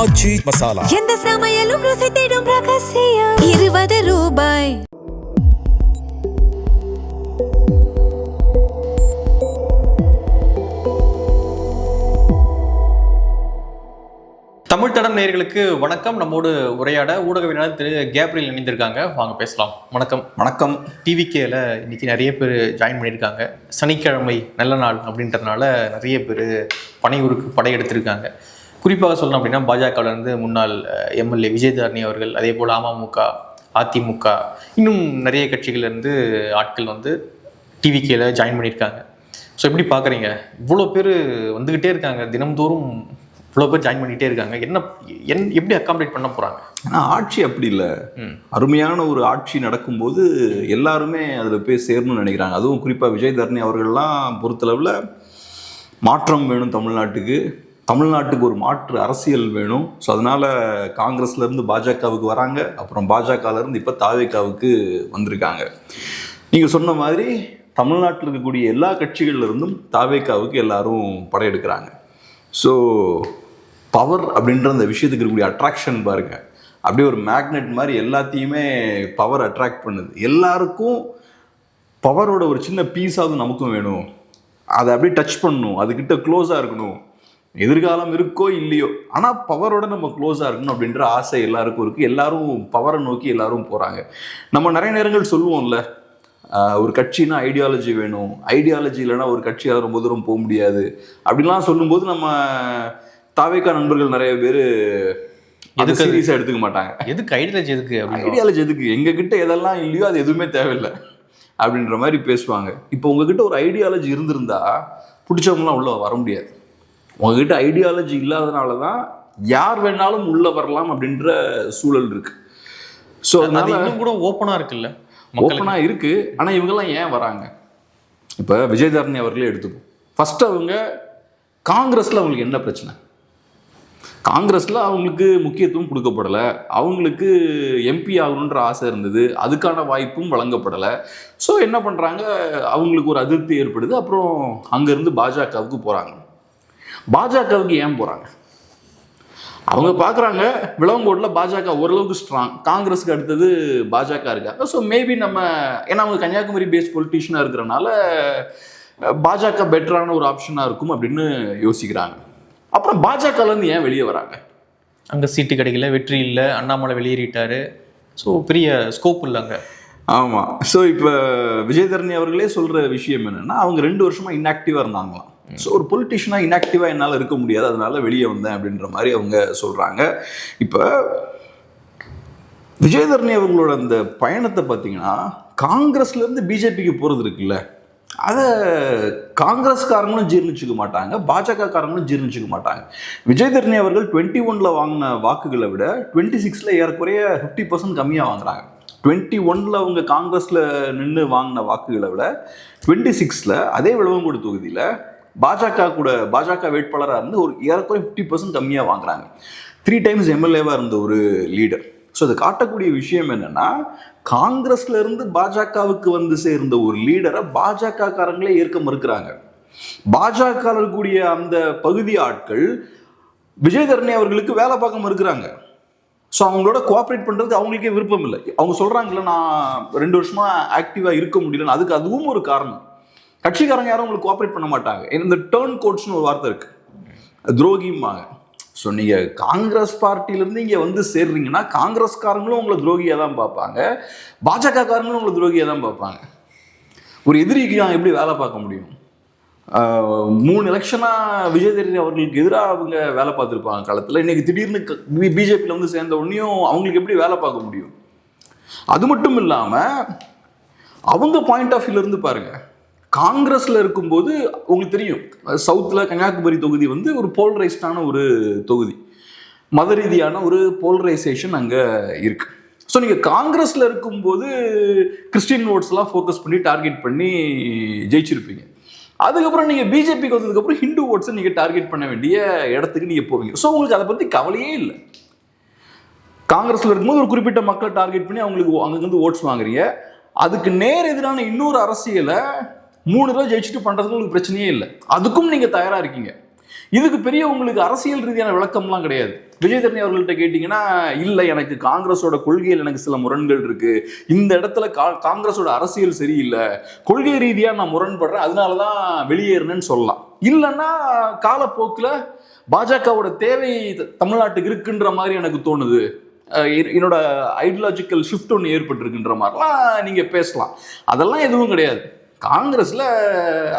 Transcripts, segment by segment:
ஆச்சி மசாலா. எந்த சமையலும் ருசி தேடும் ரகசியம். 20 ரூபாய். தமிழ் தடம் நேயர்களுக்கு வணக்கம். நம்மோடு உரையாட ஊடகவியலாளர் திரு கேப்ரியல் இணைந்திருக்காங்க. வாங்க பேசலாம். வணக்கம். வணக்கம். டிவிகேல இன்னைக்கு நிறைய பேர் ஜாயின் பண்ணியிருக்காங்க. சனிக்கிழமை நல்ல நாள் அப்படின்றதுனால நிறைய பேர் பனையூருக்கு படையெடுத்திருக்காங்க. குறிப்பாக சொல்லணும் அப்படின்னா பாஜகவிலேருந்து முன்னாள் எம்எல்ஏ விஜயதாரணி அவர்கள், அதே போல் அமமுக, அதிமுக, இன்னும் நிறைய கட்சிகள்லேருந்து ஆட்கள் வந்து டிவிகேல ஜாயின் பண்ணியிருக்காங்க. ஸோ எப்படி பார்க்குறீங்க? இவ்வளோ பேர் வந்துக்கிட்டே இருக்காங்க, தினம்தோறும் இவ்வளோ பேர் ஜாயின் பண்ணிகிட்டே இருக்காங்க. எப்படி அக்காமடேட் பண்ண போகிறாங்க? ஆனால் ஆட்சி அப்படி இல்லை. அருமையான ஒரு ஆட்சி நடக்கும்போது எல்லாருமே அதில் போய் சேரணும்னு நினைக்கிறாங்க. அதுவும் குறிப்பாக விஜயதாரணி அவர்கள்லாம் பொறுத்தளவில் மாற்றம் வேணும் தமிழ்நாட்டுக்கு ஒரு மாற்று அரசியல் வேணும். ஸோ அதனால் காங்கிரஸ்லேருந்து பாஜகவுக்கு வராங்க, அப்புறம் பாஜகலேருந்து இப்போ தாவேகாவுக்கு வந்திருக்காங்க. நீங்கள் சொன்ன மாதிரி தமிழ்நாட்டில் இருக்கக்கூடிய எல்லா கட்சிகள்லேருந்தும் தாவேகாவுக்கு எல்லாரும் படையெடுக்கிறாங்க. ஸோ பவர் அப்படின்ற அந்த விஷயத்துக்கு இருக்கக்கூடிய அட்ராக்ஷன் பாருங்க, அப்படியே ஒரு மேக்னெட் மாதிரி எல்லாத்தையுமே பவர் அட்ராக்ட் பண்ணுது. எல்லாருக்கும் பவரோட ஒரு சின்ன பீஸாவது நமக்கும் வேணும், அதை அப்படியே டச் பண்ணணும், அதுக்கிட்ட க்ளோஸாக இருக்கணும். எதிர்காலம் இருக்கோ இல்லையோ, ஆனால் பவரோட நம்ம க்ளோஸாக இருக்கணும் அப்படின்ற ஆசை எல்லாருக்கும் இருக்குது. எல்லாரும் பவரை நோக்கி எல்லாரும் போகிறாங்க. நம்ம நிறைய நேரங்கள் சொல்லுவோம்ல, ஒரு கட்சினா ஐடியாலஜி வேணும், ஐடியாலஜி இல்லைன்னா ஒரு கட்சியால் ரொம்ப தூரம் போக முடியாது அப்படின்லாம் சொல்லும்போது நம்ம தாவேகா நண்பர்கள் நிறைய பேர் எதுக்கு சீரியஸாக எடுத்துக்க மாட்டாங்க. எதுக்கு ஐடியாலஜி? ஐடியாலஜி எதுக்கு? எங்ககிட்ட எதெல்லாம் இல்லையோ அது எதுவுமே தேவையில்லை அப்படின்ற மாதிரி பேசுவாங்க. இப்போ உங்ககிட்ட ஒரு ஐடியாலஜி இருந்திருந்தா பிடிச்சவங்களாம் உள்ள வர முடியாது. உங்ககிட்ட ஐடியாலஜி இல்லாதனால தான் யார் வேணாலும் உள்ள வரலாம் அப்படின்ற சூழல் இருக்கு. ஸோ அதனால இன்னும் கூட ஓப்பனாக இருக்குல்ல, ஓப்பனாக இருக்கு. ஆனால் இவங்கெல்லாம் ஏன் வராங்க? இப்போ விஜயதாரணி அவர்களே எடுத்துப்போம். ஃபர்ஸ்ட் அவங்க காங்கிரஸில் அவங்களுக்கு என்ன பிரச்சனை? காங்கிரஸில் அவங்களுக்கு முக்கியத்துவம் கொடுக்கப்படலை, அவங்களுக்கு எம்பி ஆகணுன்ற ஆசை இருந்தது, அதுக்கான வாய்ப்பும் வழங்கப்படலை. ஸோ என்ன பண்ணுறாங்க, அவங்களுக்கு ஒரு அதிருப்தி ஏற்படுது. அப்புறம் அங்கேருந்து பாஜகவுக்கு போகிறாங்க. பாஜகவுக்கு ஏன் போகிறாங்க? அவங்க பார்க்குறாங்க விளவங்கோட்டில் பாஜக ஓரளவுக்கு ஸ்ட்ராங், காங்கிரஸுக்கு அடுத்தது பாஜக இருக்காங்க. ஸோ மேபி நம்ம, ஏன்னா அவங்க கன்னியாகுமரி பேஸ்ட் பொலிட்டிஷியனாக இருக்கிறனால பாஜக பெட்டரான ஒரு ஆப்ஷனாக இருக்கும் அப்படின்னு யோசிக்கிறாங்க. அப்புறம் பாஜகலேருந்து ஏன் வெளியே வராங்க? அங்கே சீட்டு கிடைக்கல, வெற்றி இல்லை, அண்ணாமலை வெளியேறிட்டாரு. ஸோ பெரிய ஸ்கோப் இல்லை அங்கே. ஆமாம். ஸோ இப்போ விஜயதாரணி அவர்களே சொல்கிற விஷயம் என்னென்னா, அவங்க 2 வருஷமாக இன்ஆக்டிவாக இருந்தாங்களாம். ஸோ ஒரு பொலிட்டிஷியனாக இன்ஆக்டிவாக என்னால் இருக்க முடியாது, அதனால வெளியே வந்தேன் அப்படின்ற மாதிரி அவங்க சொல்கிறாங்க. இப்போ விஜயதாரணி அவர்களோட அந்த பயணத்தை பார்த்தீங்கன்னா, காங்கிரஸ்லேருந்து பிஜேபிக்கு போகிறது இருக்குல்ல, அதை காங்கிரஸ்காரங்களும் ஜீர்ணிச்சுக்க மாட்டாங்க, பாஜகக்காரங்களும் ஜீர்ணிச்சுக்க மாட்டாங்க. விஜயதாரணி அவர்கள் 21 வாங்கின வாக்குகளை விட 26 ஏறக்குறைய 50% கம்மியாக வாங்குறாங்க. 21 அவங்க காங்கிரஸில் நின்று வாங்கின வாக்குகளை விட 26 அதே விளவங்கோடு தொகுதியில் பாஜக வேட்பாளராக இருந்து ஒரு ஏறக்குறைய 50% கம்மியாக வாங்குறாங்க. 3 டைம்ஸ் எம்எல்ஏவாக இருந்த ஒரு லீடர். ஸோ அது காட்டக்கூடிய விஷயம் என்னென்னா, காங்கிரஸ்ல இருந்து பாஜகவுக்கு வந்து சேர்ந்த ஒரு லீடரை பாஜகக்காரங்களே ஏற்க மறுக்கிறாங்க. பாஜக இருக்கக்கூடிய அந்த பகுதி ஆட்கள் விஜயதாரணி அவர்களுக்கு வேலை பார்க்க மறுக்கிறாங்க. ஸோ அவங்களோட கோஆப்ரேட் பண்ணுறது அவங்களுக்கே விருப்பம் இல்லை. அவங்க சொல்கிறாங்கல்ல, நான் 2 வருஷமாக ஆக்டிவாக இருக்க முடியலன்னு. அதுவும் ஒரு காரணம். கட்சிக்காரங்க யாரும் உங்களுக்கு கோஆப்ரேட் பண்ண மாட்டாங்க. இந்த டேர்ன் கோட்ஸ்னு ஒரு வார்த்தை இருக்கு, துரோகிம்பாங்க. ஸோ நீங்கள் காங்கிரஸ் பார்ட்டியிலேருந்து இங்கே வந்து சேர்றீங்கன்னா காங்கிரஸ்காரங்களும் உங்களை துரோகியாக தான் பார்ப்பாங்க, பாஜகக்காரங்களும் உங்களை துரோகியாக தான் பார்ப்பாங்க. ஒரு எதிரிக்கு நான் எப்படி வேலை பார்க்க முடியும்? 3 எலெக்ஷனாக விஜயதாரணி அவர்களுக்கு எதிராக அவங்க வேலை பார்த்துருப்பாங்க காலத்தில். இன்னைக்கு திடீர்னு பிஜேபியில் வந்து சேர்ந்த உடனேயும் அவங்களுக்கு எப்படி வேலை பார்க்க முடியும்? அது மட்டும் இல்லாமல் அவங்க பாயிண்ட் ஆஃப் வியூல இருந்து பாருங்க, காங்கிரஸில் இருக்கும்போது உங்களுக்கு தெரியும், சவுத்தில் கன்னியாகுமரி தொகுதி வந்து ஒரு போலரைஸ்டான ஒரு தொகுதி, மத ரீதியான ஒரு போலரைசேஷன் அங்கே இருக்கு. ஸோ நீங்கள் காங்கிரஸில் இருக்கும்போது கிறிஸ்டின் ஓட்ஸ்லாம் ஃபோக்கஸ் பண்ணி டார்கெட் பண்ணி ஜெயிச்சிருப்பீங்க. அதுக்கப்புறம் நீங்கள் பிஜேபிக்கு வந்ததுக்கப்புறம் ஹிந்து ஓட்ஸை நீங்கள் டார்கெட் பண்ண வேண்டிய இடத்துக்கு நீங்கள் போவீங்க. ஸோ உங்களுக்கு அதை பற்றி கவலையே இல்லை. காங்கிரஸில் இருக்கும்போது ஒரு குறிப்பிட்ட மக்களை டார்கெட் பண்ணி அவங்களுக்கு அங்கேருந்து ஓட்ஸ் வாங்குறீங்க. அதுக்கு நேர் எதிரான இன்னொரு அரசியலை 3 தடவை ஜெயிச்சுட்டு பண்ணுறதுக்கு உங்களுக்கு பிரச்சனையே இல்லை, அதுக்கும் நீங்கள் தயாராக இருக்கீங்க. இதுக்கு பெரிய உங்களுக்கு அரசியல் ரீதியான விளக்கம்லாம் கிடையாது. விஜயதரணி அவர்கள்ட்ட கேட்டீங்கன்னா இல்லை, எனக்கு காங்கிரஸோட கொள்கையில் எனக்கு சில முரண்கள் இருக்கு, இந்த இடத்துல காங்கிரஸோட அரசியல் சரியில்லை, கொள்கை ரீதியா நான் முரண்படுறேன், அதனாலதான் வெளியேறினேன்னு சொல்லலாம். இல்லைன்னா காலப்போக்கில் பாஜகவோட தேவை தமிழ்நாட்டுக்கு இருக்குன்ற மாதிரி எனக்கு தோணுது, என்னோட ஐடியாலஜிக்கல் ஷிஃப்ட் ஒன்று ஏற்பட்டிருக்குன்ற மாதிரிலாம் நீங்க பேசலாம். அதெல்லாம் எதுவும் கிடையாது. காங்கிரஸ்ல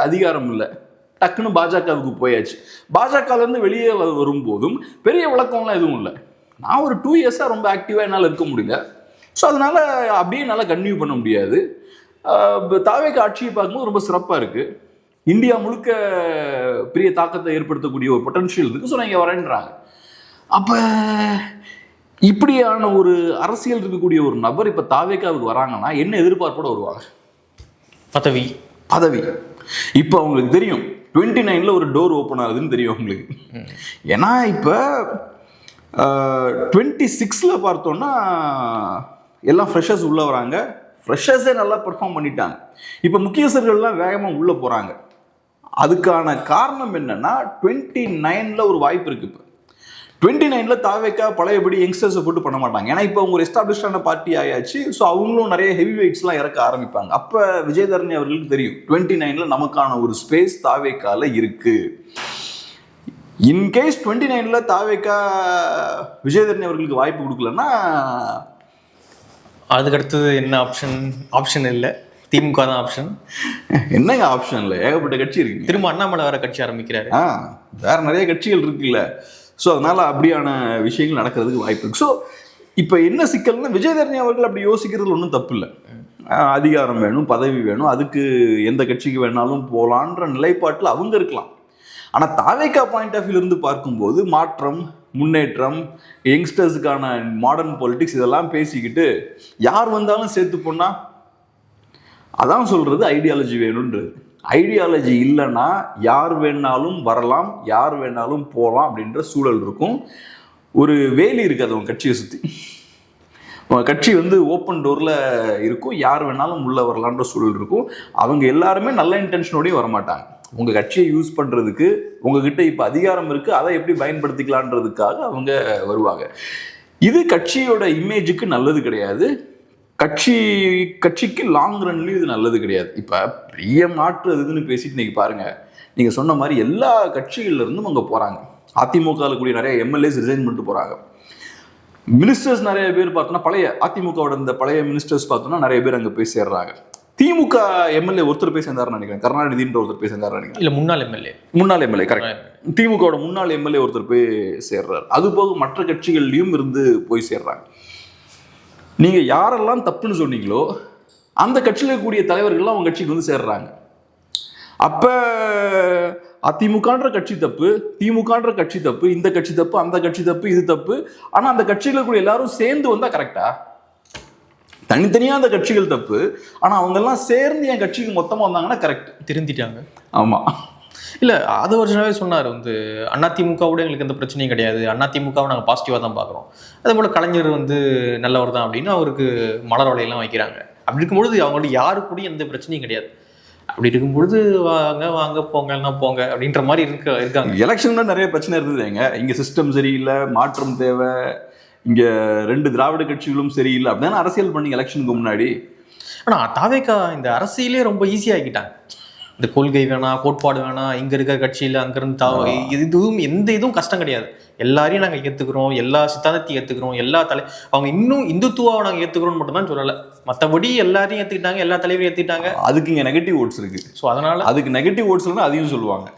அதிகாரம் இல்லை, டக்குன்னு பாஜகவுக்கு போயாச்சு. பாஜகலேருந்து வெளியே வரும்போதும் பெரிய விளக்கம்லாம் எதுவும் இல்லை. நான் ஒரு 2 இயர்ஸாக ரொம்ப ஆக்டிவாக என்னால் இருக்க முடியல. ஸோ அதனால அப்படியே என்னால் கன்டினியூ பண்ண முடியாது. தாவேக ஆட்சியை பார்க்கும்போது ரொம்ப சிறப்பாக இருக்குது. இந்தியா முழுக்க பெரிய தாக்கத்தை ஏற்படுத்தக்கூடிய ஒரு பொட்டன்ஷியல் இருக்குது. ஸோ நான் இங்கே வரேன்றாங்க. அப்போ இப்படியான ஒரு அரசியல் இருக்கக்கூடிய ஒரு நபர் இப்போ தாவேகாவுக்கு வராங்கன்னா என்ன எதிர்பார்ப்போட வருவாங்க? பதவி. இப்போ அவங்களுக்கு தெரியும் 29ல் ஒரு டோர் ஓப்பன் ஆகுதுன்னு தெரியும் அவங்களுக்கு. ஏன்னா இப்போ 26ல் பார்த்தோன்னா எல்லாம் ஃப்ரெஷர்ஸ் உள்ளே வராங்க. ஃப்ரெஷர்ஸே நல்லா பெர்ஃபார்ம் பண்ணிட்டாங்க. இப்போ முக்கியஸ்தர்கள்லாம் வேகமாக உள்ளே போகிறாங்க. அதுக்கான காரணம் என்னன்னா 29ல் ஒரு வாய்ப்பு இருக்குது. இப்போ 29ல் தாவேகா பழையபடி யங்ஸ்டர்ஸை போட்டு பண்ண மாட்டாங்க. ஏன்னா இப்போ அவங்க ஒரு எஸ்டாப்ளிஷ்டான பார்ட்டி ஆயாச்சு. ஸோ அவங்களும் நிறைய ஹெவி வெயிட்ஸ்லாம் இறக்க ஆரம்பிப்பாங்க. அப்போ விஜயதரணி அவர்களுக்கு தெரியும் 29ல் நமக்கான ஒரு ஸ்பேஸ் தாவேகால இருக்கு. இன்கேஸ் 29ல் தாவேகா விஜயதரணி அவர்களுக்கு வாய்ப்பு கொடுக்கலன்னா அதுக்கு அடுத்தது என்ன ஆப்ஷன் இல்லை, திமுக தான் ஆப்ஷன். என்னங்க ஆப்ஷன் இல்லை, ஏகப்பட்ட கட்சி இருக்கு. திரும்ப அண்ணாமலை வேற கட்சி ஆரம்பிக்கிறாரு. வேற நிறைய கட்சிகள் இருக்குல்ல. ஸோ அதனால அப்படியான விஷயங்கள் நடக்கிறதுக்கு வாய்ப்பு இருக்கு. ஸோ இப்போ என்ன சிக்கல்னா விஜயதரணி அவர்கள் அப்படி யோசிக்கிறதுல ஒன்றும் தப்பு இல்லை. அதிகாரம் வேணும், பதவி வேணும், அதுக்கு எந்த கட்சிக்கு வேணாலும் போகலான்ற நிலைப்பாட்டில் அவங்க இருக்கலாம். ஆனால் தாவேகா பாயிண்ட் ஆஃப் வியூ இருந்து பார்க்கும்போது மாற்றம், முன்னேற்றம், யங்ஸ்டர்ஸுக்கான மாடர்ன் பாலிடிக்ஸ் இதெல்லாம் பேசிக்கிட்டு யார் வந்தாலும் சேர்த்து போனா அதான் சொல்றது ஐடியாலஜி வேணுன்றது. ஐடியாலஜி இல்லைன்னா யார் வேணாலும் வரலாம், யார் வேணாலும் போகலாம் அப்படின்ற சூழல் இருக்கும். ஒரு வேலி இருக்காது அவங்க கட்சியை சுற்றி. கட்சி ஓப்பன் டோரில் இருக்கும், யார் வேணாலும் உள்ளே வரலான்ற சூழல் இருக்கும். அவங்க எல்லாருமே நல்ல இன்டென்ஷனோடையும் வரமாட்டாங்க. உங்கள் கட்சியை யூஸ் பண்ணுறதுக்கு உங்ககிட்ட இப்போ அதிகாரம் இருக்குது, அதை எப்படி பயன்படுத்திக்கலான்றதுக்காக அவங்க வருவாங்க. இது கட்சியோட இமேஜுக்கு நல்லது கிடையாது. கட்சிக்கு லாங் ரன்லையும் இது நல்லது கிடையாது. இப்போ பெரிய மாற்று அதுன்னு பேசிட்டு இன்னைக்கு பாருங்க, நீங்கள் சொன்ன மாதிரி எல்லா கட்சிகள்ல இருந்தும் அங்கே போகிறாங்க. அதிமுகவில் கூடிய நிறைய எம்எல்ஏஸ் ரிசைன் பண்ணிட்டு போகிறாங்க. மினிஸ்டர்ஸ் நிறைய பேர் பார்த்தோன்னா பழைய அதிமுகவோட இந்த பழைய மினிஸ்டர்ஸ் பார்த்தோன்னா நிறைய பேர் அங்கே போய் சேர்றாங்க. திமுக எம்எல்ஏ ஒருத்தர் போய் சேர்ந்தாருன்னு நினைக்கிறேன், கருணாநிதின்ற ஒருத்தர் போய் சேர்ந்தாருன்னு நினைக்கிறேன். இல்லை, முன்னாள் எம்எல்ஏ கரெக்ட். திமுகவோட முன்னாள் எம்எல்ஏ ஒருத்தர் போய் சேர்றாரு. அது போக மற்ற கட்சிகள்லையும் இருந்து போய் சேர்றாங்க. நீங்கள் யாரெல்லாம் தப்புன்னு சொன்னீங்களோ அந்த கட்சியில் இருக்கக்கூடிய தலைவர்கள்லாம் அவங்க கட்சிக்கு சேர்றாங்க. அப்போ அதிமுகன்ற கட்சி தப்பு, திமுகன்ற கட்சி தப்பு, இந்த கட்சி தப்பு, அந்த கட்சி தப்பு, இது தப்பு. ஆனால் அந்த கட்சியில் கூட எல்லாரும் சேர்ந்து வந்தால் கரெக்டா? தனித்தனியாக அந்த கட்சிகள் தப்பு, ஆனால் அவங்கெல்லாம் சேர்ந்து என் கட்சிக்கு மொத்தமாக வந்தாங்கன்னா கரெக்ட். திருந்திட்டாங்க. ஆமாம். இல்லை, அது வருஷனாவே சொன்னார் அதிமுகவோட எங்களுக்கு எந்த பிரச்சனையும் கிடையாது, அதிமுகவை நாங்கள் பாசிட்டிவாக தான் பார்க்குறோம். அதே போல் கலைஞர் நல்லவர் தான் அப்படின்னு அவருக்கு மலர் வலையெல்லாம் வைக்கிறாங்க. அப்படி இருக்கும்பொழுது அவங்கள்ட்ட யாரு கூட எந்த பிரச்சனையும் கிடையாது. அப்படி இருக்கும்பொழுது வாங்க போங்கன்னா போங்க அப்படின்ற மாதிரி இருக்காங்க. எலெக்ஷன்ல நிறைய பிரச்சனை இருந்ததுங்க. இங்கே சிஸ்டம் சரியில்லை, மாற்றம் தேவை, இங்கே 2 திராவிட கட்சிகளும் சரியில்லை அப்படின்னு அரசியல் பண்ணி எலெக்ஷனுக்கு முன்னாடி. ஆனால் தாவேகா இந்த அரசியலே ரொம்ப ஈஸியாகிட்டாங்க. இந்த கொள்கை வேணாம், கோட்பாடு வேணாம், இங்கே இருக்கிற கட்சியில் அங்கேருந்து இதுவும் எந்த இதுவும் கஷ்டம் கிடையாது. எல்லாரையும் நாங்கள் ஏற்றுக்கிறோம், எல்லா சித்தாந்தத்தையும் ஏற்றுக்கிறோம், அவங்க இன்னும் இந்துத்துவாவை நாங்கள் ஏற்றுக்கிறோம்னு மட்டும் தான் சொல்லலை. மற்றபடி எல்லாரையும் ஏற்றுக்கிட்டாங்க, எல்லா தலைவரையும் ஏற்றுக்கிட்டாங்க. அதுக்கு இங்கே நெகட்டிவ் ஓட்ஸ் இருக்கு. ஸோ அதனால அதுக்கு நெகட்டிவ் ஓட்ஸ்லாம் அதையும் சொல்லுவாங்க.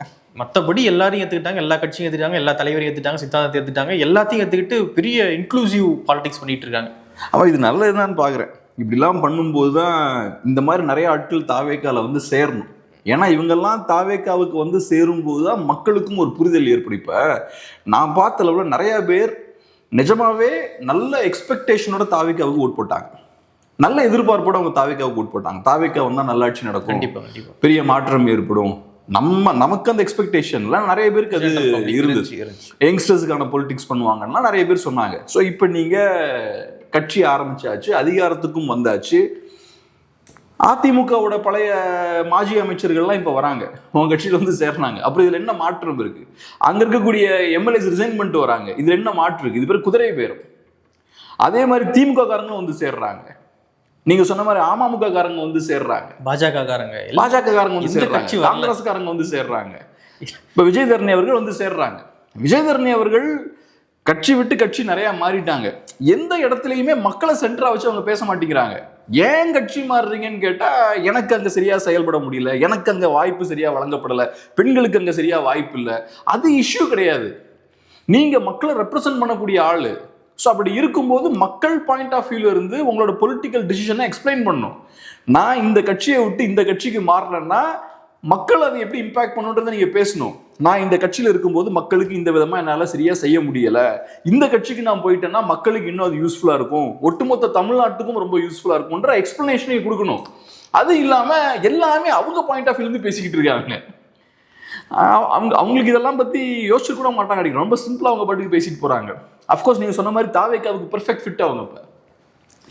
மற்றபடி எல்லாரையும் ஏற்றுக்கிட்டாங்க, எல்லா கட்சியும் ஏற்றுட்டாங்க, எல்லா தலைவரையும் ஏற்றுட்டாங்க, சித்தாந்தத்தை ஏற்றுட்டாங்க, எல்லாத்தையும் ஏற்றுக்கிட்டு பெரிய இன்க்ளூசிவ் பாலிடிக்ஸ் பண்ணிட்டு இருக்காங்க. அவன் இது நல்லதுதான் பார்க்குறேன். இப்படிலாம் பண்ணும்போது தான் இந்த மாதிரி நிறைய ஆட்கள் தாவேக்கால சேரணும். ஏன்னா இவங்கெல்லாம் தாவேக்காவுக்கு சேரும்போது தான் மக்களுக்கும் ஒரு புரிதல் ஏற்படும். இப்போ நான் பார்த்த அளவில் நிறைய பேர் நிஜமாவே நல்ல எக்ஸ்பெக்டேஷனோட தாவேக்காவுக்கு ஓட் போட்டாங்க, நல்ல எதிர்பார்ப்போட அவங்க தாவேக்காவுக்கு ஓட் போட்டாங்க. தாவேக்கா வந்தால் நல்லாட்சி நடக்கும், கண்டிப்பாக பெரிய மாற்றம் ஏற்படும், நமக்கு அந்த எக்ஸ்பெக்டேஷன்லாம் நிறைய பேருக்கு அது இருந்துச்சு. யங்ஸ்டர்ஸுக்கான பொலிட்டிக்ஸ் பண்ணுவாங்கன்னா நிறைய பேர் சொன்னாங்க. ஸோ இப்போ நீங்கள் கட்சி ஆரம்பிச்சாச்சு, அதிகாரத்துக்கும் வந்தாச்சு. அதிமுகவோட பழைய மாஜி அமைச்சர்கள்லாம் இப்போ வராங்க, உங்க கட்சியில் வந்து சேர்றாங்க. அப்புறம் இதில் என்ன மாற்றம் இருக்கு? அங்கே இருக்கக்கூடிய எம்எல்ஏஸ் ரிசைன் பண்ணிட்டு வராங்க, இதில் என்ன மாற்றம் இருக்கு? இது பேர் குதிரை பேரும். அதே மாதிரி திமுக காரங்களும் வந்து சேர்றாங்க, நீங்க சொன்ன மாதிரி அமமுக காரங்க வந்து சேர்றாங்க, பாஜக காரங்க வந்து சேர்றாங்க, காங்கிரஸ் காரங்க வந்து சேர்றாங்க. இப்ப விஜயதரணி அவர்கள் வந்து சேர்றாங்க. விஜயதரணி அவர்கள் கட்சி விட்டு கட்சி நிறைய மாறிட்டாங்க. எந்த இடத்துலயுமே மக்களை சென்டரா வச்சு அவங்க பேச மாட்டேங்கிறாங்க. ஏன் கட்சி மாறுறீங்கன்னு கேட்டா, எனக்கு அங்க சரியா செயல்பட முடியல, எனக்கு அங்க வாய்ப்பு சரியா வழங்கப்படல, பெண்களுக்கு அங்க சரியா வாய்ப்பு இல்லை, அது இஷ்யூ கிடையாது. நீங்க மக்களை ரெப்ரசன்ட் பண்ணக்கூடிய ஆளு. ஸோ அப்படி இருக்கும்போது மக்கள் பாயிண்ட் ஆஃப் வியூல இருந்து உங்களோட பொலிட்டிக்கல் டிசிஷனை எக்ஸ்பிளைன் பண்ணணும். நான் இந்த கட்சியை விட்டு இந்த கட்சிக்கு மாறினேன்னா மக்கள் அதை எப்படி இம்பாக்ட் பண்ணுன்றதை நீங்க பேசணும். நான் இந்த கட்சியில் இருக்கும்போது மக்களுக்கு இந்த விதமா என்னால சரியா செய்ய முடியல, இந்த கட்சிக்கு நான் போயிட்டேன்னா மக்களுக்கு இன்னும் அது யூஸ்ஃபுல்லா இருக்கும், ஒட்டுமொத்த தமிழ்நாட்டுக்கும் ரொம்ப யூஸ்ஃபுல்லா இருக்கும்ன்ற எக்ஸ்பிளனேஷனை கொடுக்கணும். அது இல்லாம எல்லாமே அவங்க பாயிண்ட் ஆஃப் வியூல இருந்து பேசிக்கிட்டு இருக்காங்க. அவங்களுக்கு இதெல்லாம் பத்தி யோசிச்சு கூட மாட்டாங்க, ரொம்ப சிம்பிளா அவங்க பாட்டுக்கு பேசிட்டு போறாங்க. அஃப்கோர்ஸ் நீங்க சொன்ன மாதிரி தாவேக்காவுக்கு பெர்ஃபெக்ட் ஃபிட் அவங்க. இப்ப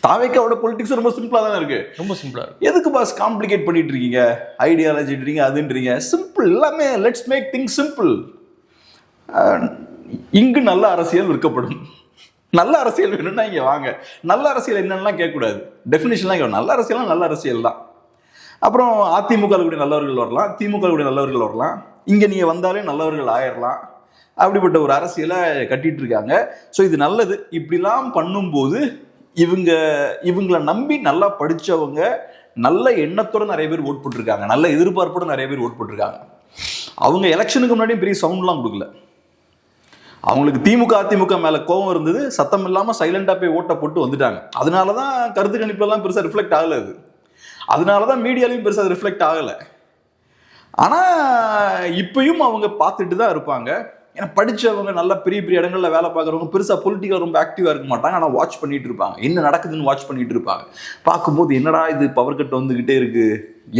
தாவேக்காவோட பொலிட்டிக்ஸ் ரொம்ப சிம்பிளா தானே இருக்கு, ரொம்ப சிம்பிளா இருக்கு. எதுக்கு பாஸ் காம்ப்ளிகேட் பண்ணிட்டு இருக்கீங்க, ஐடியாலஜின்றீங்க அதுன்றீங்க, சிம்பிள் எல்லாமே. Let's make things simple. இங்கு நல்ல அரசியல் விற்கப்படும். நல்ல அரசியல் வேணும்னா இங்க வாங்க. நல்ல அரசியல் என்னன்னா கேட்கக்கூடாது, டெஃபினிஷன்லாம் நல்ல அரசியல் நல்ல அரசியல் தான். அப்புறம் அதிமுக கூட நல்லவர்கள் வரலாம், திமுக கூட நல்லவர்கள் வரலாம், இங்க நீங்க வந்தாலே நல்லவர்கள் ஆயிடலாம். அப்படிப்பட்ட ஒரு அரசியலை கட்டிட்டு இருக்காங்க. ஸோ இது நல்லது. இப்படிலாம் பண்ணும்போது இவங்களை நம்பி நல்லா படிச்சவங்க, நல்ல எண்ணத்தோட நிறைய பேர் ஓட் போட்டிருக்காங்க, நல்ல எதிர்பார்ப்போட நிறைய பேர் ஓட் போட்டிருக்காங்க. அவங்க எலெக்ஷனுக்கு முன்னாடியும் பெரிய சவுண்ட்லாம் கொடுக்கல. அவங்களுக்கு திமுக அதிமுக மேல கோபம் இருந்தது, சத்தம் இல்லாம சைலண்டா போய் ஓட்டை போட்டு வந்துட்டாங்க. அதனாலதான் கருத்து கணிப்புலாம் பெருசா ரிஃப்ளெக்ட் ஆகல. அது அதனாலதான் மீடியாலையும் பெருசா ரிஃப்ளெக்ட் ஆகல. ஆனா இப்பயும் அவங்க பார்த்துட்டு தான் இருப்பாங்க. ஏன்னா படிச்சவங்க, நல்ல பெரிய பெரிய இடங்கள்ல வேலை பார்க்குறவங்க பெருசா பொலிட்டிக்கல் ரொம்ப ஆக்டிவா இருக்க மாட்டாங்க. ஆனால் வாட்ச் பண்ணிட்டு இருப்பாங்க, என்ன நடக்குதுன்னு வாட்ச் பண்ணிட்டு இருப்பாங்க. பார்க்கும்போது என்னடா இது பவர் கட் வந்துகிட்டே இருக்கு,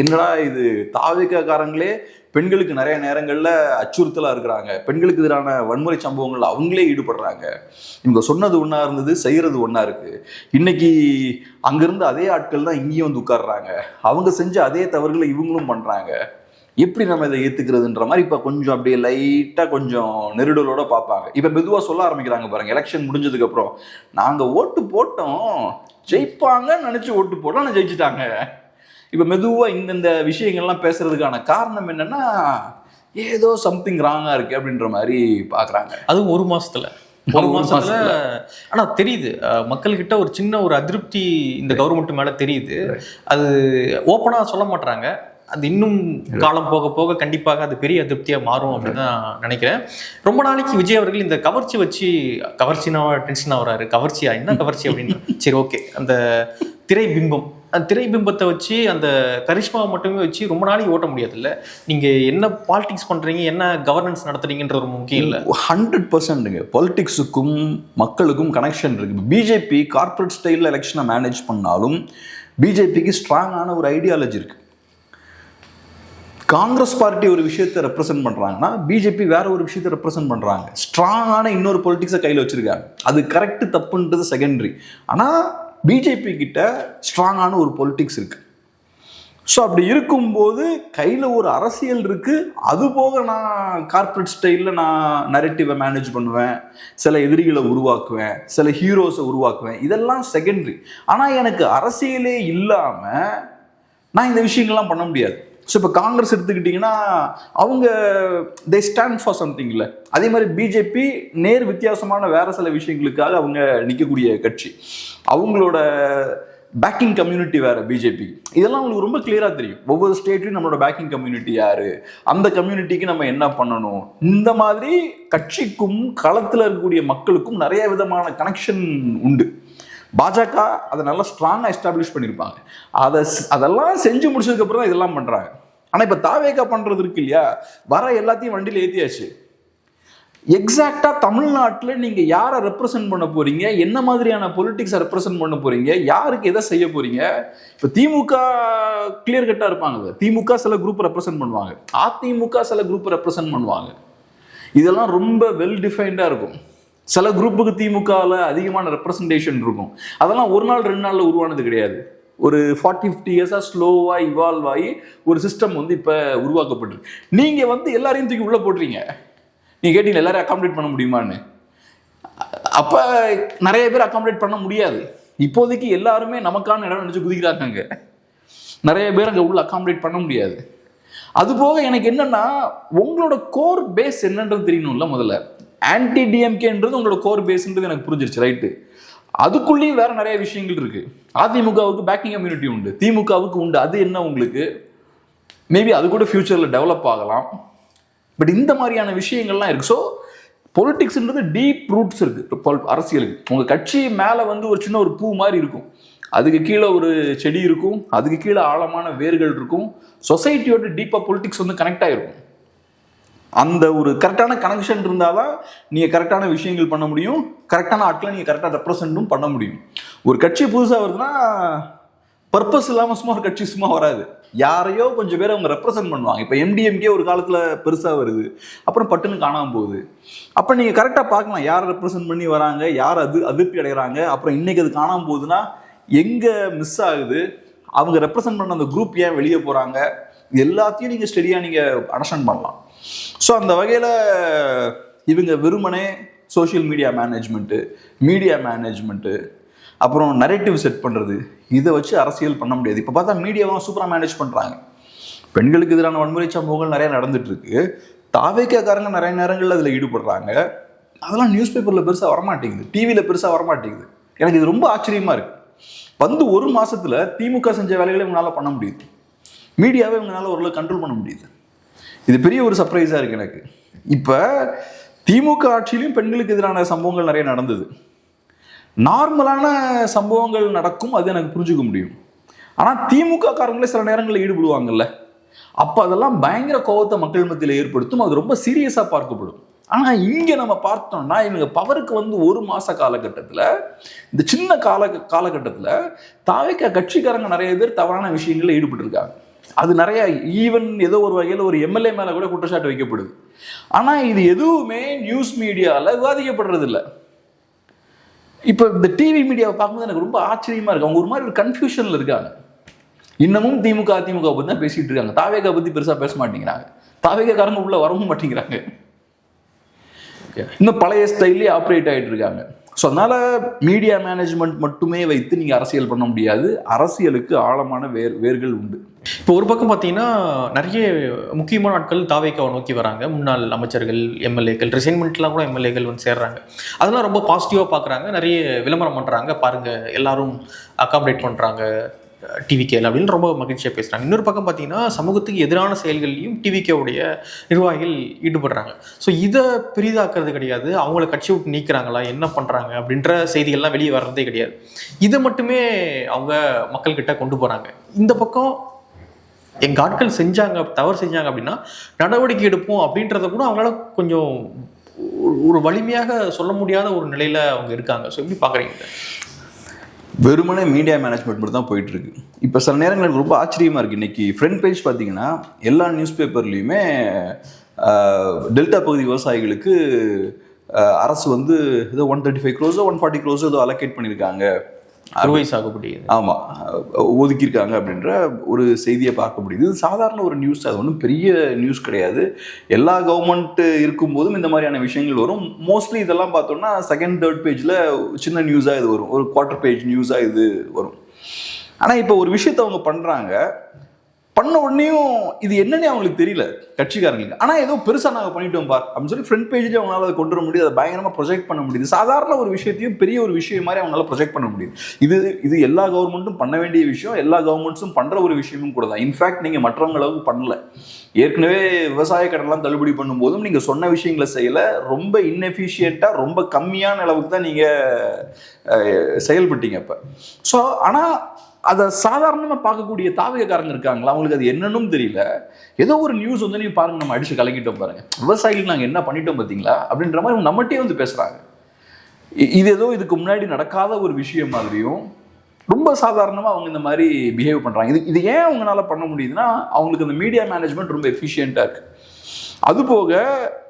என்னடா இது தாவேக்காரங்களே பெண்களுக்கு நிறைய நேரங்கள்ல அச்சுறுத்தலா இருக்கிறாங்க, பெண்களுக்கு எதிரான வன்முறை சம்பவங்கள் அவங்களே ஈடுபடுறாங்க, இவங்க சொன்னது ஒண்ணா இருந்தது செய்யறது ஒண்ணா இருக்கு, இன்னைக்கு அங்கிருந்து அதே ஆட்கள் தான் இங்கேயும் வந்து உட்கார்றாங்க, அவங்க செஞ்ச அதே தவறுகளை இவங்களும் பண்றாங்க, எப்படி நம்ம இதை ஏத்துக்கிறதுன்ற மாதிரி இப்ப கொஞ்சம் அப்படியே லைட்டா கொஞ்சம் நெருடலோட பார்ப்பாங்க. இப்ப மெதுவா சொல்ல ஆரம்பிக்கிறாங்க பாருங்க. எலெக்ஷன் முடிஞ்சதுக்கு அப்புறம் நாங்க ஓட்டு போட்டோம், ஜெயிப்பாங்கன்னு நினைச்சு ஓட்டு போட்டோம், ஆனா ஜெயிச்சுட்டாங்க. இப்ப மெதுவா இந்த விஷயங்கள்லாம் பேசுறதுக்கான காரணம் என்னன்னா, ஏதோ சம்திங் ராங்கா இருக்கு அப்படின்ற மாதிரி பாக்குறாங்க. அதுவும் ஒரு மாசத்துல ஆனா தெரியுது, மக்கள்கிட்ட ஒரு சின்ன ஒரு அதிருப்தி இந்த கவர்மெண்ட் மேல தெரியுது. அது ஓப்பனா சொல்ல மாட்டாங்க. அது இன்னும் காலம் போக போக கண்டிப்பாக அது பெரிய அதிருப்தியாக மாறும் அப்படின்னு நான் நினைக்கிறேன். ரொம்ப நாளைக்கு விஜய் அவர்கள் இந்த கவர்ச்சி வச்சு, கவர்ச்சினா டென்ஷனாக வராரு, கவர்ச்சியா என்ன கவர்ச்சி அப்படின்னு. சரி ஓகே, அந்த திரைபிம்பம், அந்த திரைபிம்பத்தை வச்சு அந்த கரிஷ்மாவை மட்டுமே வச்சு ரொம்ப நாளைக்கு ஓட்ட முடியாதுல்ல. நீங்கள் என்ன பாலிடிக்ஸ் பண்ணுறீங்க, என்ன கவர்னன்ஸ் நடத்துறீங்கன்ற ஒரு முக்கியம் இல்லை. 100% பாலிடிக்ஸுக்கும் மக்களுக்கும் கனெக்ஷன் இருக்கு. பிஜேபி கார்பரேட் ஸ்டைலில் எலெக்ஷனை மேனேஜ் பண்ணாலும் பிஜேபிக்கு ஸ்ட்ராங்கான ஒரு ஐடியாலஜி இருக்கு. காங்கிரஸ் பார்ட்டி ஒரு விஷயத்தை ரெப்ரசென்ட் பண்றாங்கன்னா பிஜேபி வேற ஒரு விஷயத்தை ரெப்ரசென்ட் பண்றாங்க. ஸ்ட்ராங்கான இன்னொரு பொலிட்டிக்ஸை கையில் வச்சிருக்காங்க. அது கரெக்ட் தப்புன்றது செகண்டரி. ஆனால் பிஜேபி கிட்ட ஸ்ட்ராங்கான ஒரு பொலிட்டிக்ஸ் இருக்கு. ஸோ அப்படி இருக்கும்போது கையில் ஒரு அரசியல் இருக்கு. அது போக நான் கார்பரேட் ஸ்டைலில் நான் நரேட்டிவை மேனேஜ் பண்ணுவேன், சில எதிரிகளை உருவாக்குவேன், சில ஹீரோஸை உருவாக்குவேன், இதெல்லாம் செகண்டரி. ஆனால் எனக்கு அரசியலே இல்லாமல் நான் இந்த விஷயங்கள்லாம் பண்ண முடியாது. ஸோ இப்போ காங்கிரஸ் எடுத்துக்கிட்டிங்கன்னா அவங்க தே ஸ்டாண்ட் ஃபார் சம்திங் இல்லை. அதே மாதிரி பிஜேபி நேர் வித்தியாசமான வேற சில விஷயங்களுக்காக அவங்க நிற்கக்கூடிய கட்சி. அவங்களோட பேக்கிங் கம்யூனிட்டி வேற பிஜேபி. இதெல்லாம் அவங்களுக்கு ரொம்ப கிளியராக தெரியும். ஒவ்வொரு ஸ்டேட்லையும் நம்மளோட பேக்கிங் கம்யூனிட்டி யாரு, அந்த கம்யூனிட்டிக்கு நம்ம என்ன பண்ணணும், இந்த மாதிரி கட்சிக்கும் களத்தில் இருக்கக்கூடிய மக்களுக்கும் நிறைய விதமான கனெக்ஷன் உண்டு. பாஜக அதை நல்லா ஸ்ட்ராங்காக எஸ்டாப்ளிஷ் பண்ணியிருப்பாங்க. அதெல்லாம் செஞ்சு முடிச்சதுக்கு அப்புறம் தான் இதெல்லாம் பண்றாங்க. ஆனால் இப்போ தாவேகா பண்றது இருக்கு இல்லையா, வர எல்லாத்தையும் வண்டியில் ஏற்றியாச்சு. எக்ஸாக்டா தமிழ்நாட்டில் நீங்க யாரை ரெப்ரசென்ட் பண்ண போறீங்க, என்ன மாதிரியான பொலிட்டிக்ஸை ரெப்ரசென்ட் பண்ண போறீங்க, யாருக்கு எதை செய்ய போறீங்க. இப்போ திமுக கிளியர் கட்டா இருப்பாங்க. திமுக சில குரூப் ரெப்ரசென்ட் பண்ணுவாங்க, அதிமுக சில குரூப் ரெப்ரசென்ட் பண்ணுவாங்க. இதெல்லாம் ரொம்ப வெல் டிஃபைன்டா இருக்கும். சில குரூப்புக்கு திமுகவில் அதிகமான ரெப்ரசன்டேஷன் இருக்கும். அதெல்லாம் ஒரு நாள் 2 நாளில் உருவானது கிடையாது. ஒரு 40-50 இயர்ஸாக ஸ்லோவாக இவால்வ் ஆகி ஒரு சிஸ்டம் வந்து இப்போ உருவாக்கப்பட்டிருக்கு. நீங்கள் வந்து எல்லாரையும் தூக்கி உள்ளே போடுறீங்க. நீங்கள் கேட்டீங்க எல்லாரையும் அகாமடேட் பண்ண முடியுமான்னு. அப்போ நிறைய பேர் அகாமடேட் பண்ண முடியாது. இப்போதைக்கு எல்லாருமே நமக்கான இடம் நினச்சி குதிக்கிறாங்க. நிறைய பேர் அங்கே உள்ள அகாமடேட் பண்ண முடியாது. அதுபோக எனக்கு என்னன்னா, உங்களோட கோர் பேஸ் என்னன்றது தெரியணும்ல. முதல்ல ஆன்டி டிஎம்கேன்றது உங்களோட கோர் பேஸ்ன்றது எனக்கு புரிஞ்சிருச்சு, ரைட்டு. அதுக்குள்ளேயும் வேற நிறைய விஷயங்கள் இருக்கு. அதிமுகவுக்கு பேக்கிங் கம்யூனிட்டி உண்டு, திமுகவுக்கு உண்டு. அது என்ன உங்களுக்கு மேபி அது கூட ஃபியூச்சரில் டெவலப் ஆகலாம். பட் இந்த மாதிரியான விஷயங்கள்லாம் இருக்கு. ஸோ பொலிட்டிக்ஸ்ன்றது டீப் ரூட்ஸ் இருக்கு அரசியலுக்கு. உங்கள் கட்சி மேலே வந்து ஒரு சின்ன ஒரு பூ மாதிரி இருக்கும், அதுக்கு கீழே ஒரு செடி இருக்கும், அதுக்கு கீழே ஆழமான வேர்கள் இருக்கும். சொசைட்டியோட டீப்பாக பொலிட்டிக்ஸ் வந்து கனெக்ட் ஆகிருக்கும். அந்த ஒரு கரெக்டான கனெக்ஷன் இருந்தால் தான் நீங்கள் கரெக்டான விஷயங்கள் பண்ண முடியும், கரெக்டான ஆட்களை நீங்கள் கரெக்டாக ரெப்ரசென்ட்டும் பண்ண முடியும். ஒரு கட்சி புதுசாக வருதுன்னா பர்பஸ் இல்லாமல் சும்மா ஒரு கட்சி சும்மா வராது. யாரையோ கொஞ்சம் பேர் அவங்க ரெப்ரசென்ட் பண்ணுவாங்க. இப்போ எம்டிஎம்கே ஒரு காலத்தில் பெருசாக வருது, அப்புறம் பட்டுன்னு காணாமல் போகுது. அப்போ நீங்கள் கரெக்டாக பார்க்கலாம் யாரை ரெப்ரசென்ட் பண்ணி வராங்க, யார் அதிருப்தி அடைகிறாங்க, அப்புறம் இன்னைக்கு அது காணாமல் போகுதுன்னா எங்கே மிஸ் ஆகுது, அவங்க ரெப்ரசென்ட் பண்ண அந்த குரூப் ஏன் வெளியே போகிறாங்க, இது எல்லாத்தையும் நீங்கள் ஸ்டெடியாக நீங்கள் அண்டர்ஸ்டாண்ட் பண்ணலாம். ஸோ அந்த வகையில் இவங்க வெறுமனே சோஷியல் மீடியா மேனேஜ்மெண்ட்டு அப்புறம் நரேட்டிவ் செட் பண்ணுறது, இதை வச்சு அரசியல் பண்ண முடியாது. இப்போ பார்த்தா மீடியாவும் சூப்பராக மேனேஜ் பண்ணுறாங்க. பெண்களுக்கு எதிரான வன்முறை சம்பவங்கள் நிறையா நடந்துட்டு இருக்கு. தாவேக்காரங்க நிறைய நேரங்களில் அதில் ஈடுபடுறாங்க. அதெல்லாம் நியூஸ் பேப்பரில் பெருசாக வரமாட்டேங்குது, டிவியில் பெருசாக வரமாட்டேங்குது. எனக்கு இது ரொம்ப ஆச்சரியமாக இருக்குது. வந்து ஒரு மாசத்துல திமுக செஞ்ச வேலைகளை இவங்களால பண்ண முடியுது, மீடியாவை இவங்களால ஓரளவு கண்ட்ரோல் பண்ண முடியுது. இது பெரிய ஒரு சர்ப்ரைஸா இருக்கு எனக்கு. இப்ப திமுக ஆட்சியிலும் பெண்களுக்கு எதிரான சம்பவங்கள் நிறைய நடந்தது. நார்மலான சம்பவங்கள் நடக்கும், அது எனக்கு புரிஞ்சுக்க முடியும். ஆனா திமுக காரங்களே சில நேரங்களில் ஈடுபடுவாங்கல்ல, அப்ப அதெல்லாம் பயங்கர கோபத்தை மக்கள் மத்தியில் ஏற்படுத்தும். அது ரொம்ப சீரியஸா பார்க்கப்படும். ஆனால் இங்கே நம்ம பார்த்தோம்னா இவங்க பவருக்கு வந்து ஒரு மாத காலகட்டத்தில், இந்த சின்ன காலகட்டத்தில் தாவேக்கா கட்சிக்காரங்க நிறைய பேர் தவறான விஷயங்களில் ஈடுபட்டிருக்காங்க. அது நிறைய ஈவன் ஏதோ ஒரு வகையில் ஒரு எம்எல்ஏ மேலே கூட குற்றச்சாட்டு வைக்கப்படுது. ஆனால் இது எதுவுமே நியூஸ் மீடியாவில் விவாதிக்கப்படுறது இல்லை. இப்போ இந்த டிவி மீடியாவை பார்க்கும்போது எனக்கு ரொம்ப ஆச்சரியமாக இருக்கு. அவங்க ஒரு மாதிரி ஒரு கன்ஃபியூஷனில் இருக்காங்க. இன்னமும் திமுக பற்றி தான் பேசிகிட்டு இருக்காங்க, தாவேக்கா பற்றி பெருசாக பேச மாட்டேங்கிறாங்க. தாவேக்காரங்க உள்ளே வரவும் மாட்டேங்கிறாங்க, இன்னும் பழைய ஸ்டைல்லே ஆப்ரேட் ஆகிட்டு இருக்காங்க. ஸோ அதனால மீடியா மேனேஜ்மெண்ட் மட்டுமே வைத்து நீங்கள் அரசியல் பண்ண முடியாது. அரசியலுக்கு ஆழமான வேர்கள் உண்டு. இப்போ ஒரு பக்கம் பார்த்தீங்கன்னா நிறைய முக்கியமான ஆட்கள் தாவேக்காவை நோக்கி வராங்க. முன்னாள் அமைச்சர்கள், எம்எல்ஏக்கள், ரிசைன்மெண்ட்லாம் கூட எம்எல்ஏக்கள் வந்து சேர்றாங்க. அதெல்லாம் ரொம்ப பாசிட்டிவாக பார்க்குறாங்க, நிறைய விளம்பரம் பண்ணுறாங்க, பாருங்கள் எல்லாரும் அகாமடேட் பண்ணுறாங்க டிவிகேல அப்படின்னு ரொம்ப மகிழ்ச்சியாக பேசுகிறாங்க. இன்னொரு பக்கம் பார்த்தீங்கன்னா சமூகத்துக்கு எதிரான செயல்கள்லையும் டிவிகேவுடைய நிர்வாகிகள் ஈடுபடுறாங்க. ஸோ இதை பெரிதாக்குறது கிடையாது, அவங்கள கட்சி விட்டு நீக்கிறாங்களா, என்ன பண்ணுறாங்க அப்படின்ற செய்திகள்லாம் வெளியே வர்றதே கிடையாது. இதை மட்டுமே அவங்க மக்கள்கிட்ட கொண்டு போகிறாங்க. இந்த பக்கம் எங்கள் ஆட்கள் தவறு செஞ்சாங்க அப்படின்னா நடவடிக்கை எடுப்போம் அப்படின்றத கூட அவங்களால கொஞ்சம் ஒரு வலிமையாக சொல்ல முடியாத ஒரு நிலையில் அவங்க இருக்காங்க. ஸோ எப்படி பார்க்குறீங்க? வெறுமனே மீடியா மேனேஜ்மெண்ட் மட்டும் தான் போயிட்டு இருக்கு. இப்போ சில நேரங்கள் எனக்கு ரொம்ப ஆச்சரியமா இருக்கு. இன்னைக்கு ஃப்ரண்ட் பேஜ் பார்த்தீங்கன்னா எல்லா நியூஸ் பேப்பர்லையுமே டெல்டா பகுதி விவசாயிகளுக்கு அரசு வந்து ஏதோ 135 crores 140 crores ஏதோ அலோகேட் பண்ணியிருக்காங்க, அறுவை சாகுபடி ஆமாம் ஒதுக்கியிருக்காங்க அப்படின்ற ஒரு செய்தியை பார்க்க முடியுது. இது சாதாரண ஒரு நியூஸ், அது ஒன்றும் பெரிய நியூஸ் கிடையாது. எல்லா கவர்மெண்ட் இருக்கும்போதும் இந்த மாதிரியான விஷயங்கள் வரும். மோஸ்ட்லி இதெல்லாம் பார்த்தோம்னா செகண்ட் தேர்ட் பேஜில் சின்ன நியூஸாக இது வரும், ஒரு குவார்டர் பேஜ் நியூஸாக இது வரும். ஆனால் இப்போ ஒரு விஷயத்தை அவங்க பண்ணுறாங்க, பண்ண உடனேயும் இது என்னன்னே அவங்களுக்கு தெரியல கட்சிக்காரங்களுக்கு. ஆனால் ஏதோ பெருசாக நாங்கள் பண்ணிட்டோம் பார் அப்படின்னு சொல்லி ஃப்ரண்ட் பேஜ்லேயே அவங்களால அதை கொண்டு வர முடியுது, அதை பயங்கரமாக ப்ரொஜெக்ட் பண்ண முடியுது. சாதாரண ஒரு விஷயத்தையும் பெரிய ஒரு விஷயம் மாதிரி அவங்களால ப்ரொஜெக்ட் பண்ண முடியுது. இது எல்லா கவர்மெண்ட்டும் பண்ண வேண்டிய விஷயம், எல்லா கவர்மெண்ட்ஸும் பண்ணுற ஒரு விஷயமும் கூட தான். இன்ஃபேக்ட் நீங்கள் மற்றவங்க அளவுக்கு பண்ணல. ஏற்கனவே விவசாய கடன்லாம் தள்ளுபடி பண்ணும்போதும் நீங்கள் சொன்ன விஷயங்களை செய்யலை, ரொம்ப இன்எஃபிஷியண்ட்டாக ரொம்ப கம்மியான அளவுக்கு தான் நீங்கள் செயல்பட்டீங்க இப்போ. ஸோ ஆனால் அதை சாதாரணமாக பார்க்கக்கூடிய தாவேக்காரங்க இருக்காங்களா, அவங்களுக்கு அது என்னன்னு தெரியல. ஏதோ ஒரு நியூஸ் வந்து நீங்க பாருங்க, நம்ம அடிச்சு கலக்கிட்டோம் பாருங்க, விவசாயிகளுக்கு நாங்கள் என்ன பண்ணிட்டோம் பார்த்தீங்களா அப்படின்ற மாதிரி நம்மகிட்டே வந்து பேசுறாங்க. இது ஏதோ இதுக்கு முன்னாடி நடக்காத ஒரு விஷயம் மாதிரியும் ரொம்ப சாதாரணமாக அவங்க இந்த மாதிரி பிஹேவ் பண்ணுறாங்க. இது ஏன் அவங்களால பண்ண முடியுதுன்னா அவங்களுக்கு அந்த மீடியா மேனேஜ்மெண்ட் ரொம்ப எஃபிஷியண்ட்டாக இருக்கு. அதுபோக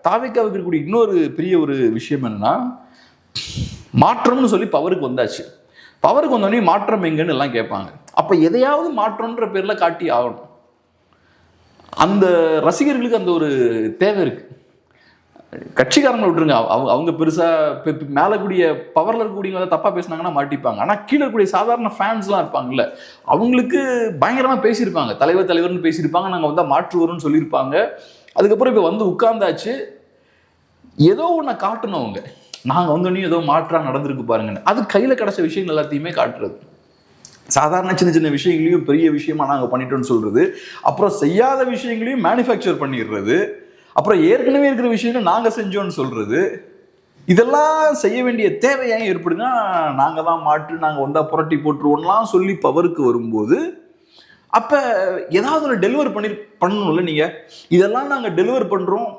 தாவேக்காவுக்கு இருக்கக்கூடிய இன்னொரு பெரிய ஒரு விஷயம் என்னன்னா, மாற்றம்னு சொல்லி பவருக்கு வந்தாச்சு. பவருக்கு வந்தோடனே மாற்றம் எங்கன்னு எல்லாம் கேட்பாங்க. அப்போ அப்போ எதையாவது மாற்றம்ன்ற பேரில் காட்டி ஆகணும். அந்த ரசிகர்களுக்கு அந்த ஒரு தேவை இருக்கு. கட்சிக்காரங்களை விட்டுருங்க, அவங்க பெருசா மேல கூடிய பவர்ல இருக்கக்கூடியவங்க தப்பா பேசினாங்கன்னா மாட்டிப்பாங்க. ஆனா கீழே இருக்கக்கூடிய சாதாரண ஃபேன்ஸ்லாம் இருப்பாங்கல்ல, அவங்களுக்கு பயங்கரமா பேசியிருப்பாங்க. தலைவர்னு பேசியிருப்பாங்க, நாங்க வந்தா மாற்று வரும்னு சொல்லியிருப்பாங்க. அதுக்கப்புறம் இப்ப வந்து உட்கார்ந்தாச்சு, ஏதோ ஒன்றை காட்டணும். அவங்க நாங்க வந்தோடனே ஏதோ மாற்றா நடந்திருக்கு பாருங்கன்னு. அது கையில கிடைச்ச விஷயங்கள் எல்லாத்தையுமே காட்டுறது. சாதாரண சின்ன சின்ன விஷயங்களையும் பெரிய விஷயமா நாங்கள் பண்ணிட்டோம்னு சொல்றது, அப்புறம் செய்யாத விஷயங்களையும் மேனுஃபேக்சர் பண்ணிடுறது, அப்புறம் ஏற்கனவே இருக்கிற விஷயங்கள் நாங்கள் செஞ்சோன்னு சொல்றது. இதெல்லாம் செய்ய வேண்டிய தேவை ஏன் ஏற்படுதுன்னா, நாங்கள் தான் மாற்று, நாங்கள் வந்தால் புரட்டி போட்டுருவோம்லாம் சொல்லி பவருக்கு வரும்போது அப்போ ஏதாவது ஒரு டெலிவர் பண்ணணும்ல. நீங்கள் இதெல்லாம் நாங்கள் டெலிவர்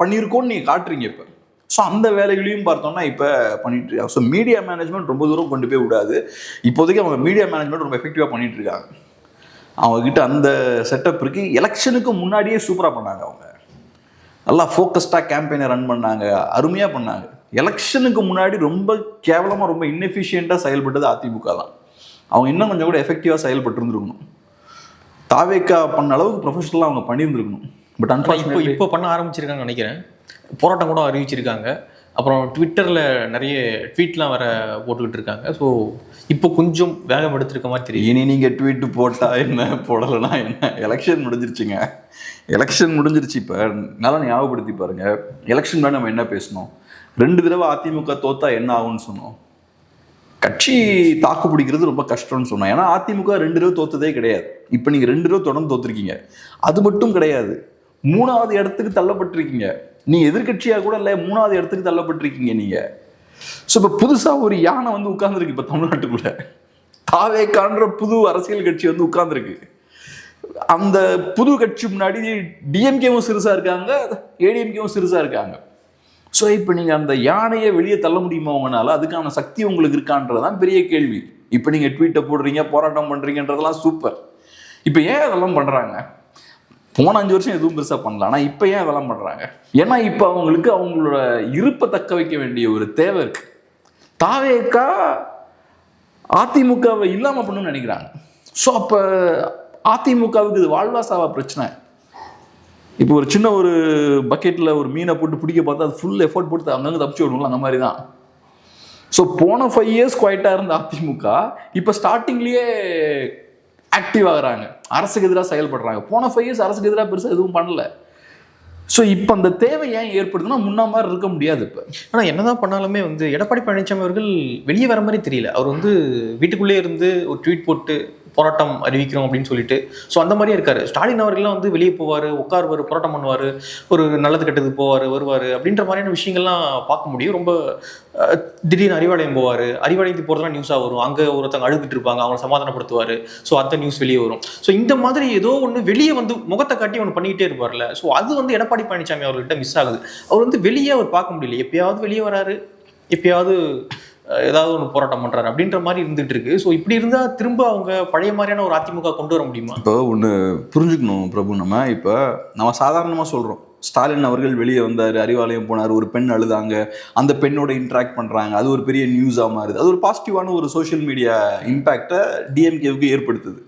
பண்ணியிருக்கோம்னு நீங்கள் காட்டுறீங்க இப்போ. ஸோ அந்த வேலைகளையும் பார்த்தோம்னா இப்போ பண்ணிட்டு இருக்காங்க. ஸோ மீடியா மேனேஜ்மெண்ட் ரொம்ப தூரம் கொண்டு போய் விடாது. இப்போதைக்கு அவங்க மீடியா மேனேஜ்மெண்ட் ரொம்ப எஃபெக்டிவாக பண்ணிட்டு இருக்காங்க. அவங்ககிட்ட அந்த செட்டப் இருக்கு. எலெக்ஷனுக்கு முன்னாடியே சூப்பராக பண்ணாங்க. அவங்க நல்லா ஃபோக்கஸ்டாக கேம்பெயினை ரன் பண்ணாங்க, அருமையாக பண்ணாங்க. எலெக்ஷனுக்கு முன்னாடி ரொம்ப கேவலமாக ரொம்ப இன்எஃபிஷியண்ட்டாக செயல்பட்டது அதிமுக தான். அவங்க இன்னும் கொஞ்சம் கூட எஃபெக்டிவாக செயல்பட்டு இருந்திருக்கணும். தாவேக்கா பண்ண அளவுக்கு ப்ரொஃபஷனலாக அவங்க பண்ணியிருந்துருக்கணும். பட் அன்ஃபார்ச்சுனேட்லி இப்போ பண்ண ஆரம்பிச்சிருக்காங்கன்னு நினைக்கிறேன். போராட்டம் கூட அறிவிச்சிருக்காங்க. அப்புறம் ட்விட்டரில் நிறைய ட்வீட்லாம் வர போட்டுக்கிட்டு இருக்காங்க. ஸோ இப்போ கொஞ்சம் வேகம் எடுத்துருக்க மாதிரி தெரியும். இனி நீங்கள் ட்வீட்டு போட்டால் என்ன, போடலைன்னா என்ன, எலெக்ஷன் முடிஞ்சிருச்சுங்க. எலெக்ஷன் முடிஞ்சிருச்சு. இப்போ நல்லா ஞாபகப்படுத்தி பாருங்க, எலெக்ஷன் மேலே நம்ம என்ன பேசணும்? 2 தடவை அதிமுக தோத்தா என்ன ஆகும்னு சொன்னோம். கட்சி தாக்கு பிடிக்கிறது ரொம்ப கஷ்டம்னு சொன்னோம். ஏன்னா அதிமுக 2 தடவை தோத்ததே கிடையாது. இப்போ நீங்கள் 2 தடவை தொடர்ந்து தோத்துருக்கீங்க. அது மட்டும் கிடையாது, 3வது இடத்துக்கு தள்ளப்பட்டிருக்கீங்க. நீ எதிர்கட்சியாக கூட இல்லை, 3வது இடத்துக்கு தள்ளப்பட்டிருக்கீங்க நீங்க. ஸோ இப்போ புதுசாக ஒரு யானை வந்து உட்கார்ந்துருக்கு. இப்போ தமிழ்நாட்டுக்குள்ள தாவேக்கான்ற புது அரசியல் கட்சி வந்து உட்கார்ந்துருக்கு. அந்த புது கட்சி முன்னாடி டிஎம்கேவும் சிறுசா இருக்காங்க, ஏடிஎம்கேவும் சிறுசா இருக்காங்க. ஸோ இப்போ நீங்கள் அந்த யானையை வெளியே தள்ள முடியுமா உங்களால? அதுக்கான சக்தி உங்களுக்கு இருக்கான்றதான் பெரிய கேள்வி. இப்போ நீங்கள் ட்வீட்டை போடுறீங்க, போராட்டம் பண்ணுறீங்கன்றதெல்லாம் சூப்பர். இப்போ ஏன் அதெல்லாம் பண்ணுறாங்க? போன 5 வருஷம் எதுவும் பெருசாக பண்ணல, ஆனால் இப்போ ஏன் அதெல்லாம் பண்ணுறாங்க? ஏன்னா இப்போ அவங்களுக்கு அவங்களோட இருப்பை தக்க வைக்க வேண்டிய ஒரு தேவை இருக்கு. தாவேக்கா அதிமுகவை இல்லாமல் பண்ணணும்னு நினைக்கிறாங்க. ஸோ அப்போ அதிமுகவுக்கு இது வாழ்வாசாவா பிரச்சனை. இப்போ ஒரு சின்ன ஒரு பக்கெட்டில் ஒரு மீனை போட்டு பிடிக்க பார்த்தா அது ஃபுல் எஃபோர்ட் போட்டு அங்கங்கே தப்பிச்சு விடணும்ல, அந்த மாதிரி தான். ஸோ போன 5 இயர்ஸ் குவைட்டாக இருந்த அதிமுக இப்போ ஸ்டார்டிங்லேயே ஆக்டிவ் ஆகுறாங்க, அரசுக்கு எதிராக செயல்படுறாங்க. போன 5 இயர்ஸ் அரசுக்கு எதிராக பெருசாக எதுவும் பண்ணல. ஸோ இப்போ அந்த தேவை ஏன் ஏற்படுதுன்னா, முன்ன மாதிரி இருக்க முடியாது இப்போ. ஆனால் என்னதான் பண்ணாலுமே வந்து எடப்பாடி பழனிசாமி அவர்கள் வெளியே வர மாதிரி தெரியல. அவர் வந்து வீட்டுக்குள்ளே இருந்து ஒரு ட்வீட் போட்டு போராட்டம் அறிவிக்கிறோம் அப்படின்னு சொல்லிட்டு ஸோ அந்த மாதிரியே இருக்காரு. ஸ்டாலின் அவர்கள்லாம் வந்து வெளியே போவார், உட்காருவார், போராட்டம் பண்ணுவார், ஒரு நல்லது கெட்டதுக்கு போவார், வருவார், அப்படின்ற மாதிரியான விஷயங்கள்லாம் பார்க்க முடியும். ரொம்ப திடீர்னு அறிவாலயம் போவார், அறிவாலயத்துக்கு போகிறதுலாம் நியூஸாக வரும். அங்கே ஒருத்தவங்க அழுதுட்டு இருப்பாங்க, அவங்களை சமாதானப்படுத்துவார். ஸோ அந்த நியூஸ் வெளியே வரும். ஸோ இந்த மாதிரி ஏதோ ஒன்று வெளியே வந்து முகத்தை காட்டி ஒன்று பண்ணிக்கிட்டே இருப்பார்ல. ஸோ அது வந்து எடப்பாடி பழனிசாமி அவர்கிட்ட மிஸ் ஆகுது. அவர் வந்து வெளியே அவர் பார்க்க முடியல. எப்பயாவது வெளியே வராரு, எப்பயாவது ஏதாவது ஒன்று போராட்டம் பண்ணுறாரு அப்படின்ற மாதிரி இருந்துட்டு இருக்கு. ஸோ இப்படி இருந்தால் திரும்ப அவங்க பழைய மாதிரியான ஒரு அதிமுக கொண்டு வர முடியுமா? இப்போ ஒன்று புரிஞ்சுக்கணும் பிரபு, நம்ம சாதாரணமாக சொல்கிறோம், ஸ்டாலின் அவர்கள் வெளியே வந்தார், அறிவாலயம் போனார், ஒரு பெண் அழுதாங்க, அந்த பெண்ணோட இன்ட்ராக்ட் பண்ணுறாங்க, அது ஒரு பெரிய நியூஸாக மாறுது. அது ஒரு பாசிட்டிவான ஒரு சோஷியல் மீடியா இம்பேக்டை டிஎம்கேவுக்கு ஏற்படுத்துது.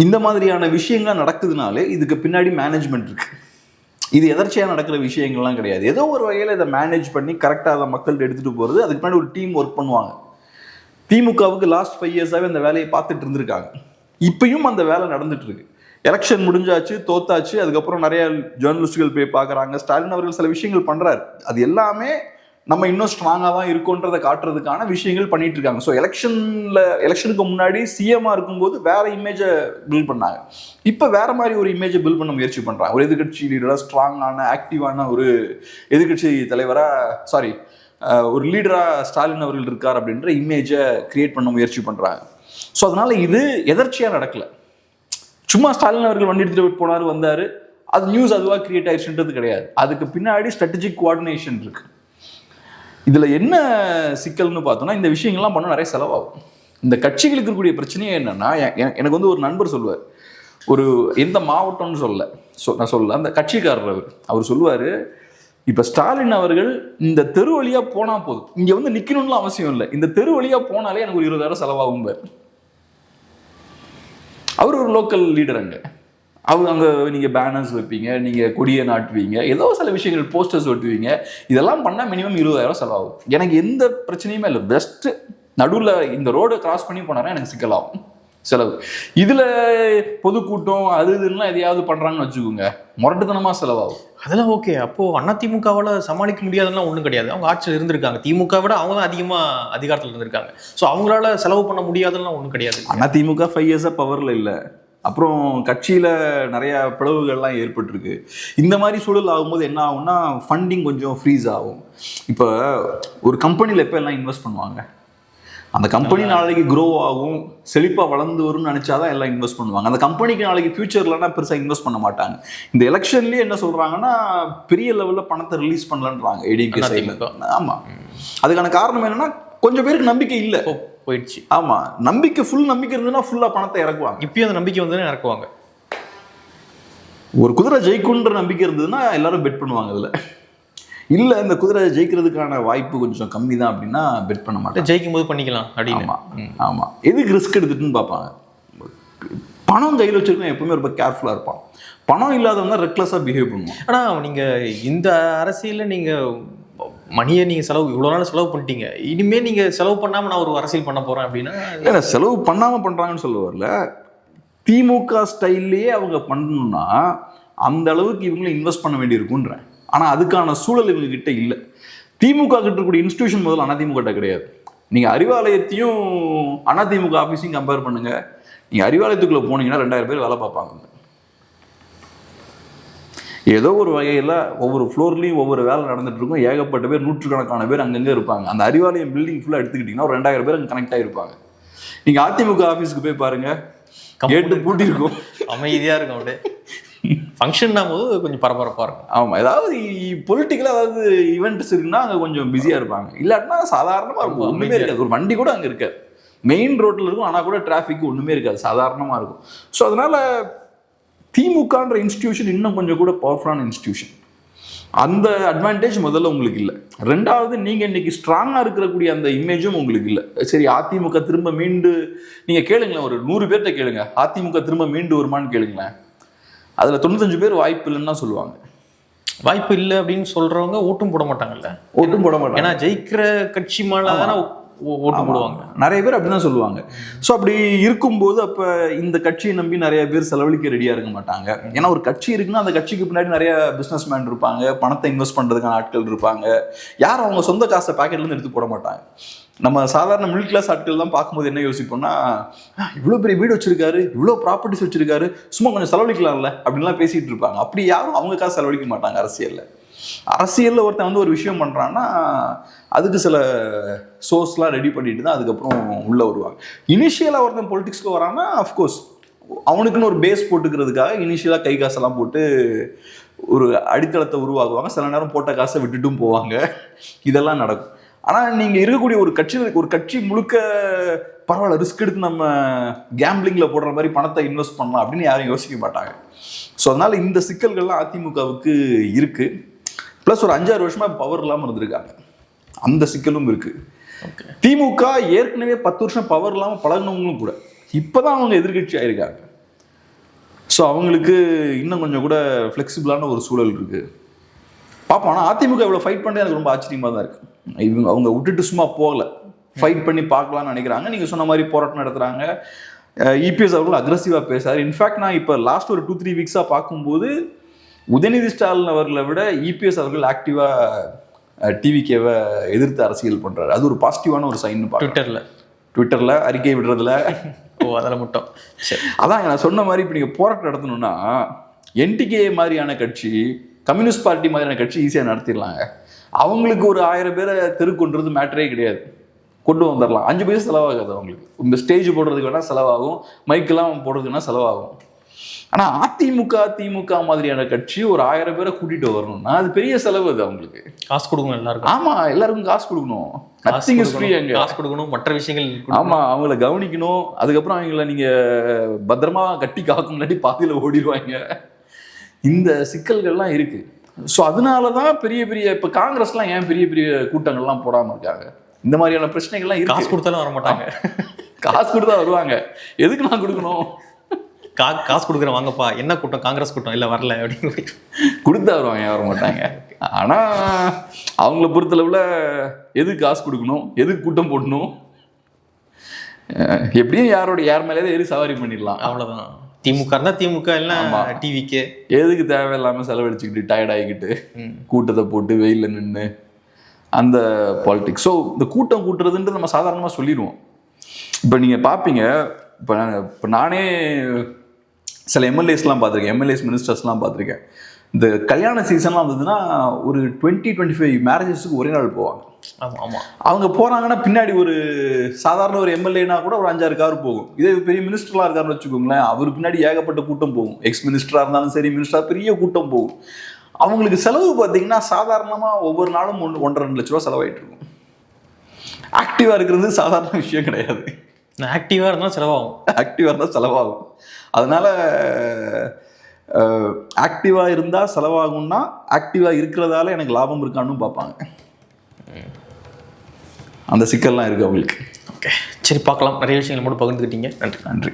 இந்த மாதிரியான விஷயங்கள் நடக்குதுனாலே இதுக்கு பின்னாடி மேனேஜ்மெண்ட் இருக்கு. இது எதர்ச்சியாக நடக்கிற விஷயங்கள்லாம் கிடையாது. ஏதோ ஒரு வகையில் இதை மேனேஜ் பண்ணி கரெக்டாக அதை மக்கள்கிட்ட எடுத்துகிட்டு போகிறது. அதுக்கு பின்னாடி ஒரு டீம் ஒர்க் பண்ணுவாங்க. திமுகவுக்கு லாஸ்ட் 5 இயர்ஸாகவே அந்த வேலையை பார்த்துட்டு இருந்திருக்காங்க. இப்பயும் அந்த வேலை நடந்துட்டு இருக்கு. எலெக்ஷன் முடிஞ்சாச்சு, தோத்தாச்சு, அதுக்கப்புறம் நிறைய ஜேர்னலிஸ்டுகள் போய் பார்க்குறாங்க. ஸ்டாலின் அவர்கள் சில விஷயங்கள் பண்ணுறாரு. அது எல்லாமே நம்ம இன்னும் ஸ்ட்ராங்காக தான் இருக்கோன்றதை காட்டுறதுக்கான விஷயங்கள் பண்ணிட்டு இருக்காங்க. ஸோ எலெக்ஷனுக்கு முன்னாடி சிஎம்மாக இருக்கும்போது வேற இமேஜை பில்ட் பண்ணாங்க. இப்போ வேற மாதிரி ஒரு இமேஜை பில்ட் பண்ண முயற்சி பண்ணுறாங்க. ஒரு எதிர்கட்சி லீடராக, ஸ்ட்ராங்கான ஆக்டிவான ஒரு எதிர்கட்சி தலைவராக, ஒரு லீடராக ஸ்டாலின் அவர்கள் இருக்கார் அப்படின்ற இமேஜை கிரியேட் பண்ண முயற்சி பண்ணுறாங்க. ஸோ அதனால இது எதர்ச்சியாக நடக்கலை. சும்மா ஸ்டாலின் அவர்கள் வண்டி எடுத்துகிட்டு போனார், வந்தார், அது நியூஸ் அதுவாக கிரியேட் ஆயிடுச்சுன்றது கிடையாது. அதுக்கு பின்னாடி ஸ்ட்ராட்டஜிக் கோஆர்டினேஷன் இருக்கு. இதில் என்ன சிக்கல்னு பார்த்தோம்னா, இந்த விஷயங்கள்லாம் பண்ண நிறைய செலவாகும். இந்த கட்சிகளுக்கு இருக்கக்கூடிய பிரச்சனையே என்னன்னா, எனக்கு வந்து ஒரு நண்பர் சொல்லுவார், ஒரு எந்த மாவட்டம்னு நான் சொல்ல அந்த கட்சிக்காரர் அவர் சொல்லுவார், இப்போ ஸ்டாலின் அவர்கள் இந்த தெரு வழியாக போனால் போதும், இங்கே வந்து நிற்கணும்னு அவசியம் இல்லை, இந்த தெரு வழியாக போனாலே எனக்கு ஒரு 20,000 செலவாகும். அவர் ஒரு லோக்கல் லீடர் அங்கே நீங்கள் பேனர்ஸ் வைப்பீங்க, நீங்கள் கொடியை நாட்டுவீங்க, ஏதோ சில விஷயங்கள் போஸ்டர்ஸ் ஒட்டுவீங்க. இதெல்லாம் பண்ணால் மினிமம் 20,000 செலவாகும். எனக்கு எந்த பிரச்சனையுமே இல்லை. பெஸ்ட்டு நடுவில் இந்த ரோடை கிராஸ் பண்ணி போனாரா எனக்கு சிக்கலாகும் செலவு. இதில் பொதுக்கூட்டம் அது இதுலாம் எதையாவது பண்ணுறாங்கன்னு வச்சுக்கோங்க, முரட்டுத்தனமாக செலவாகும். அதெல்லாம் ஓகே. அப்போது அதிமுகவால் சமாளிக்க முடியாதுலாம் ஒன்றும் கிடையாது. அவங்க ஆட்சியில் இருந்திருக்காங்க. திமுக விட அவங்க தான் அதிகமாக அதிகாரத்தில் இருந்திருக்காங்க. ஸோ அவங்களால செலவு பண்ண முடியாதுலாம் ஒன்றும் கிடையாது. அதிமுக 5 இயர்ஸாக பவரில் இல்லை. அப்புறம் கட்சியில் நிறையா பிளவுகள்லாம் ஏற்பட்டிருக்கு. இந்த மாதிரி சூழல் ஆகும்போது என்ன ஆகும்னா ஃபண்டிங் கொஞ்சம் ஃப்ரீஸ் ஆகும். இப்போ ஒரு கம்பெனியில் எப்போ எல்லாம் இன்வெஸ்ட் பண்ணுவாங்க, அந்த கம்பெனி நாளைக்கு க்ரோ ஆகும், செழிப்பாக வளர்ந்து வரும்னு நினச்சாதான் எல்லாம் இன்வெஸ்ட் பண்ணுவாங்க. அந்த கம்பெனிக்கு நாளைக்கு ஃபியூச்சர்லன்னா பெருசாக இன்வெஸ்ட் பண்ண மாட்டாங்க. இந்த எலெக்ஷன்லேயே என்ன சொல்கிறாங்கன்னா பெரிய லெவலில் பணத்தை ரிலீஸ் பண்ணலன்றாங்க ஏடிஎம்கே சைடில். ஆமாம், அதுக்கான காரணம் என்னென்னா கொஞ்சம் பேருக்கு நம்பிக்கை இல்லை, போயிடுச்சு. ஆமாம், நம்பிக்கை ஃபுல் நம்பிக்கை இருந்ததுன்னா ஃபுல்லாக பணத்தை இறக்குவாங்க. இப்பயும் அந்த நம்பிக்கை வந்து இறக்குவாங்க. ஒரு குதிரை ஜெயிக்குன்ற நம்பிக்கை இருந்ததுன்னா எல்லாரும் பெட் பண்ணுவாங்க. அதில் இல்லை இந்த குதிரை ஜெயிக்கிறதுக்கான வாய்ப்பு கொஞ்சம் கம்மி தான் அப்படின்னா பெட் பண்ண மாட்டேன். ஜெயிக்கும் போது பண்ணிக்கலாம் அப்படின்னு. ஆமாம், எதுக்கு ரிஸ்க் எடுத்துட்டுன்னு பார்ப்பாங்க. பணம் கையில் வச்சிருக்கோம் எப்பவுமே ரொம்ப கேர்ஃபுல்லாக இருப்பான். பணம் இல்லாதவங்க தான் ரெக்லஸாக பிஹேவ் பண்ணுவோம். ஆனால் நீங்கள் இந்த அரசியலில் நீங்கள் மணியை நீங்கள் இவ்வளோ நாள் செலவு பண்ணிட்டீங்க, இனிமேல் நீங்கள் செலவு பண்ணாமல் நான் ஒரு அரசியல் பண்ண போகிறேன் அப்படின்னா இல்லை, செலவு பண்ணாமல் பண்ணுறாங்கன்னு சொல்ல வரல. திமுக ஸ்டைல்லையே அவங்க பண்ணணும்னா அந்த அளவுக்கு இவங்களும் இன்வெஸ்ட் பண்ண வேண்டியிருக்குன்றேன். ஆனால் அதுக்கான சூழல் இவங்க கிட்ட இல்லை. திமுக கிட்ட இருக்கக்கூடிய இன்ஸ்டிடியூஷன் முதல்ல அதிமுக கிட்ட கிடையாது. நீங்கள் அறிவாலயத்தையும் அதிமுக ஆஃபீஸையும் கம்பேர் பண்ணுங்க. நீங்கள் அறிவாலயத்துக்குள்ளே போனீங்கன்னா 2000 பேர் வேலை பார்ப்பாங்க. ஏதோ ஒரு வகையில் ஒவ்வொரு ஃப்ளோர்லேயும் ஒவ்வொரு வேலை நடந்துட்டு இருக்கும். ஏகப்பட்ட பேர், நூற்றுக்கணக்கான பேர் அங்கங்கே இருப்பாங்க. அந்த அறிவாலயம் பில்டிங் ஃபுல்லாக எடுத்துக்கிட்டிங்கன்னா ஒரு 2000 பேர் அங்கே கனெக்ட் ஆகிருப்பாங்க. நீங்கள் அதிமுக ஆஃபீஸுக்கு போய் பாருங்கள், கேட்டு பூட்டி இருக்கும், அமைதியாக இருக்கும். அப்படியே ஃபங்க்ஷன்னா போது கொஞ்சம் பரபரப்பாக இருக்கும். ஆமாம், ஏதாவது பொலிட்டிக்கலாக ஏதாவது ஈவெண்ட்ஸ் இருக்குன்னா அங்கே கொஞ்சம் பிஸியாக இருப்பாங்க. இல்லாட்டினா சாதாரணமாக இருக்கும், ஒன்றுமே இருக்காது. ஒரு வண்டி கூட அங்கே இருக்காது, மெயின் ரோட்டில் இருக்கும், ஆனால் கூட டிராஃபிக் ஒன்றுமே இருக்காது, சாதாரணமாக இருக்கும். ஸோ அதனால் திமுகன்ற இன்ஸ்டிடியூஷன் இன்னும் கொஞ்சம் கூட பவர்ஃபுல்லான இன்ஸ்டிடியூஷன். அந்த அட்வான்டேஜ் முதல்ல உங்களுக்கு இல்லை. ரெண்டாவது, நீங்கள் இன்னைக்கு ஸ்ட்ராங்காக இருக்கக்கூடிய அந்த இமேஜும் உங்களுக்கு இல்லை. சரி, அதிமுக திரும்ப மீண்டு நீங்கள் கேளுங்களேன், ஒரு 100 பேர்கிட்ட கேளுங்க, அதிமுக திரும்ப மீண்டு வருமானு கேளுங்களேன், அதில் 95 பேர் வாய்ப்பு இல்லைன்னு தான் சொல்லுவாங்க. வாய்ப்பு இல்லை அப்படின்னு சொல்கிறவங்க ஓட்டும் போட மாட்டாங்கல்ல. ஓட்டும் போட மாட்டாங்க, ஏன்னா ஜெயிக்கிற கட்சி மேலே தானே ஓட்டு போடுவாங்க. நிறைய பேர் அப்படிதான் சொல்லுவாங்க. ஸோ அப்படி இருக்கும்போது அப்போ இந்த கட்சியை நம்பி நிறைய பேர் செலவழிக்க ரெடியாக இருக்க மாட்டாங்க. ஏன்னா ஒரு கட்சி இருக்குன்னா அந்த கட்சிக்கு பின்னாடி நிறைய பிஸ்னஸ் மேன் இருப்பாங்க, பணத்தை இன்வெஸ்ட் பண்ணுறதுக்கான ஆட்கள் இருப்பாங்க. யாரும் அவங்க சொந்த காசை பாக்கெட்லேருந்து எடுத்து போட மாட்டாங்க. நம்ம சாதாரண மிடில் கிளாஸ் ஆட்கள் தான் பார்க்கும்போது என்ன யோசிப்போம்னா, இவ்வளோ பெரிய வீடு வச்சிருக்காரு, இவ்வளோ ப்ராப்பர்ட்டிஸ் வச்சிருக்காரு, சும்மா கொஞ்சம் செலவழிக்கலாம்ல அப்படின்லாம் பேசிகிட்டு இருப்பாங்க. அப்படி யாரும் அவங்க காசு செலவழிக்க மாட்டாங்க. அரசியலில் ஒருத்தன் வந்து ஒரு விஷயம் பண்ணுறான்னா அதுக்கு சில சோர்ஸ்லாம் ரெடி பண்ணிட்டு தான் அதுக்கப்புறம் உள்ளே வருவாங்க. இனிஷியலாக ஒருத்தன் பொலிட்டிக்ஸ்க்கு வரான்னா அஃப்கோர்ஸ் அவனுக்குன்னு ஒரு பேஸ் போட்டுக்கிறதுக்காக இனிஷியலாக கை காசெல்லாம் போட்டு ஒரு அடித்தளத்தை உருவாக்குவாங்க. சில நேரம் போட்ட காசை விட்டுட்டும் போவாங்க. இதெல்லாம் நடக்கும். ஆனால் நீங்கள் இருக்கக்கூடிய ஒரு கட்சி முழுக்க பரவாயில்ல, ரிஸ்க் எடுத்து நம்ம கேம்பிளிங்கில் போடுற மாதிரி பணத்தை இன்வெஸ்ட் பண்ணலாம் அப்படின்னு யாரும் யோசிக்க மாட்டாங்க. ஸோ அதனால் இந்த சிக்கல்கள்லாம் அதிமுகவுக்கு இருக்குது. ப்ளஸ் ஒரு 5-6 வருஷமாக பவர் இல்லாமல் இருந்திருக்காங்க, அந்த சிக்கலும் இருக்குது. திமுக ஏற்கனவே 10 வருஷம் பவர் இல்லாமல் பழகினவங்களும் கூட இப்போ தான் அவங்க எதிர்கட்சி ஆயிருக்காங்க. ஸோ அவங்களுக்கு இன்னும் கொஞ்சம் கூட ஃப்ளெக்சிபிளான ஒரு சூழல் இருக்குது. பார்ப்போம். ஆனால் அதிமுக இவ்வளோ ஃபைட் பண்ணுறது எனக்கு ரொம்ப ஆச்சரியமாக தான் இருக்குது. அவங்க விட்டுட்டு சும்மா போகலை, ஃபைட் பண்ணி பார்க்கலான்னு நினைக்கிறாங்க. நீங்கள் சொன்ன மாதிரி போராட்டம் நடத்துகிறாங்க. இபிஎஸ் அவர்கள் அக்ரெசிவாக பேசுகிறார். இன்ஃபேக்ட் நான் இப்போ லாஸ்ட் ஒரு 2-3 வீக்ஸாக பார்க்கும்போது உதயநிதி ஸ்டாலின் அவர்களை விட இபிஎஸ் அவர்கள் ஆக்டிவாக டிவிகேவை எதிர்த்து அரசியல் பண்ணுறாரு. அது ஒரு பாசிட்டிவான ஒரு சைன். ட்விட்டரில் அறிக்கை விடுறதுல அதில் மட்டும் சரி. அதான் நான் சொன்ன மாதிரி இப்போ நீங்கள் போராட்டம் நடத்தணும்னா என்டிகே மாதிரியான கட்சி, கம்யூனிஸ்ட் பார்ட்டி மாதிரியான கட்சி ஈஸியாக நடத்திடலாங்க. அவங்களுக்கு ஒரு 1000 பேரை தெருக்கொன்றது மேட்டரே கிடையாது, கொண்டு வந்துடலாம். 5 பைசா செலவாகாது அவங்களுக்கு. இந்த ஸ்டேஜ் போடுறதுக்கு வேணால் செலவாகும், மைக்கெல்லாம் போடுறதுக்கு வேணால் செலவாகும். ஆனால் திமுக மாதிரியான கட்சி ஒரு 1000 பேரை கூட்டிகிட்டு வரணும்னா அது பெரிய செலவு. அது அவங்களுக்கு காசு கொடுக்கணும் எல்லாருக்கும். ஆமாம், எல்லாருக்கும் காசு கொடுக்கணும். காசு கொடுக்கணும், மற்ற விஷயங்கள். ஆமாம், அவங்கள கவனிக்கணும். அதுக்கப்புறம் அவங்கள நீங்கள் பத்திரமா கட்டி காக்கும், இல்லாட்டி பாதியில் ஓடிடுவாங்க. இந்த சிக்கல்கள்லாம் இருக்குது. ஸோ அதனால தான் பெரிய இப்போ காங்கிரஸ்லாம் ஏன் பெரிய கூட்டங்கள்லாம் போடாமல் இருக்காங்க? இந்த மாதிரியான பிரச்சனைகள்லாம் இருக்கு. காசு கொடுத்தாலும் வர மாட்டாங்க. காசு கொடுத்தா வருவாங்க. எதுக்கு நான் கொடுக்கணும்? காசு கொடுக்குற வாங்கப்பா, என்ன கூட்டம், காங்கிரஸ் கூட்டம் இல்லை வரல அப்படின்னு கொடுத்தா வருவாங்க, வர மாட்டாங்க. ஆனால் அவங்கள பொறுத்தளவில் எதுக்கு காசு கொடுக்கணும், எதுக்கு கூட்டம் போடணும், எப்படியும் யார் மேலேயே ஏறி சவாரி பண்ணிடலாம், அவ்வளோதான். திமுக இருந்தால் திமுக, எல்லாம் டிவிக்கு எதுக்கு தேவையில்லாமல் செலவழிச்சுக்கிட்டு டயர்ட் ஆகிக்கிட்டு கூட்டத்தை போட்டு வெயிலில் நின்று அந்த பாலிடிக்ஸ். ஸோ இந்த கூட்டம் கூட்டுறதுன்றது நம்ம சாதாரணமாக சொல்லிடுவோம். இப்போ நீங்கள் பார்ப்பீங்க, இப்போ நானே சில எம்எல்ஏஸ்லாம் பார்த்துருக்கேன், எம்எல்ஏஸ் மினிஸ்டர்ஸ்லாம் பார்த்துருக்கேன். இந்த கல்யாண சீசன்லாம் வந்ததுன்னா ஒரு 20-25 மேரேஜஸுக்கு ஒரே நாள் போவாங்க. ஆமாம் ஆமாம். அவங்க போகிறாங்கன்னா பின்னாடி ஒரு சாதாரண ஒரு எம்எல்ஏனா கூட ஒரு 5-6 கார் போகும். இதே பெரிய மினிஸ்டர்லாம் இருக்காருன்னு வச்சுக்கோங்களேன், அவர் பின்னாடி ஏகப்பட்ட கூட்டம் போகும். எக்ஸ் மினிஸ்டராக இருந்தாலும் சரி, மினிஸ்டராக பெரிய கூட்டம் போகும். அவங்களுக்கு செலவு பார்த்தீங்கன்னா சாதாரணமாக ஒவ்வொரு நாளும் 1.5-2 லட்ச ரூபா செலவாயிட்டு இருக்கும். ஆக்டிவாக இருக்கிறது சாதாரண விஷயம் கிடையாது. ஆக்டிவாக இருந்தால் செலவாகும், ஆக்டிவாக இருந்தால் செலவாகும். அதனால் ஆக்டிவாக இருந்தால் செலவாகும்னா ஆக்டிவாக இருக்கிறதால எனக்கு லாபம் இருக்கான்னு பார்ப்பாங்க. அந்த சிக்கல்லாம் இருக்குது அவங்களுக்கு. ஓகே, சரி பார்க்கலாம். நிறைய விஷயங்கள் மட்டும் பகிர்ந்துக்கிட்டீங்க. நன்றி.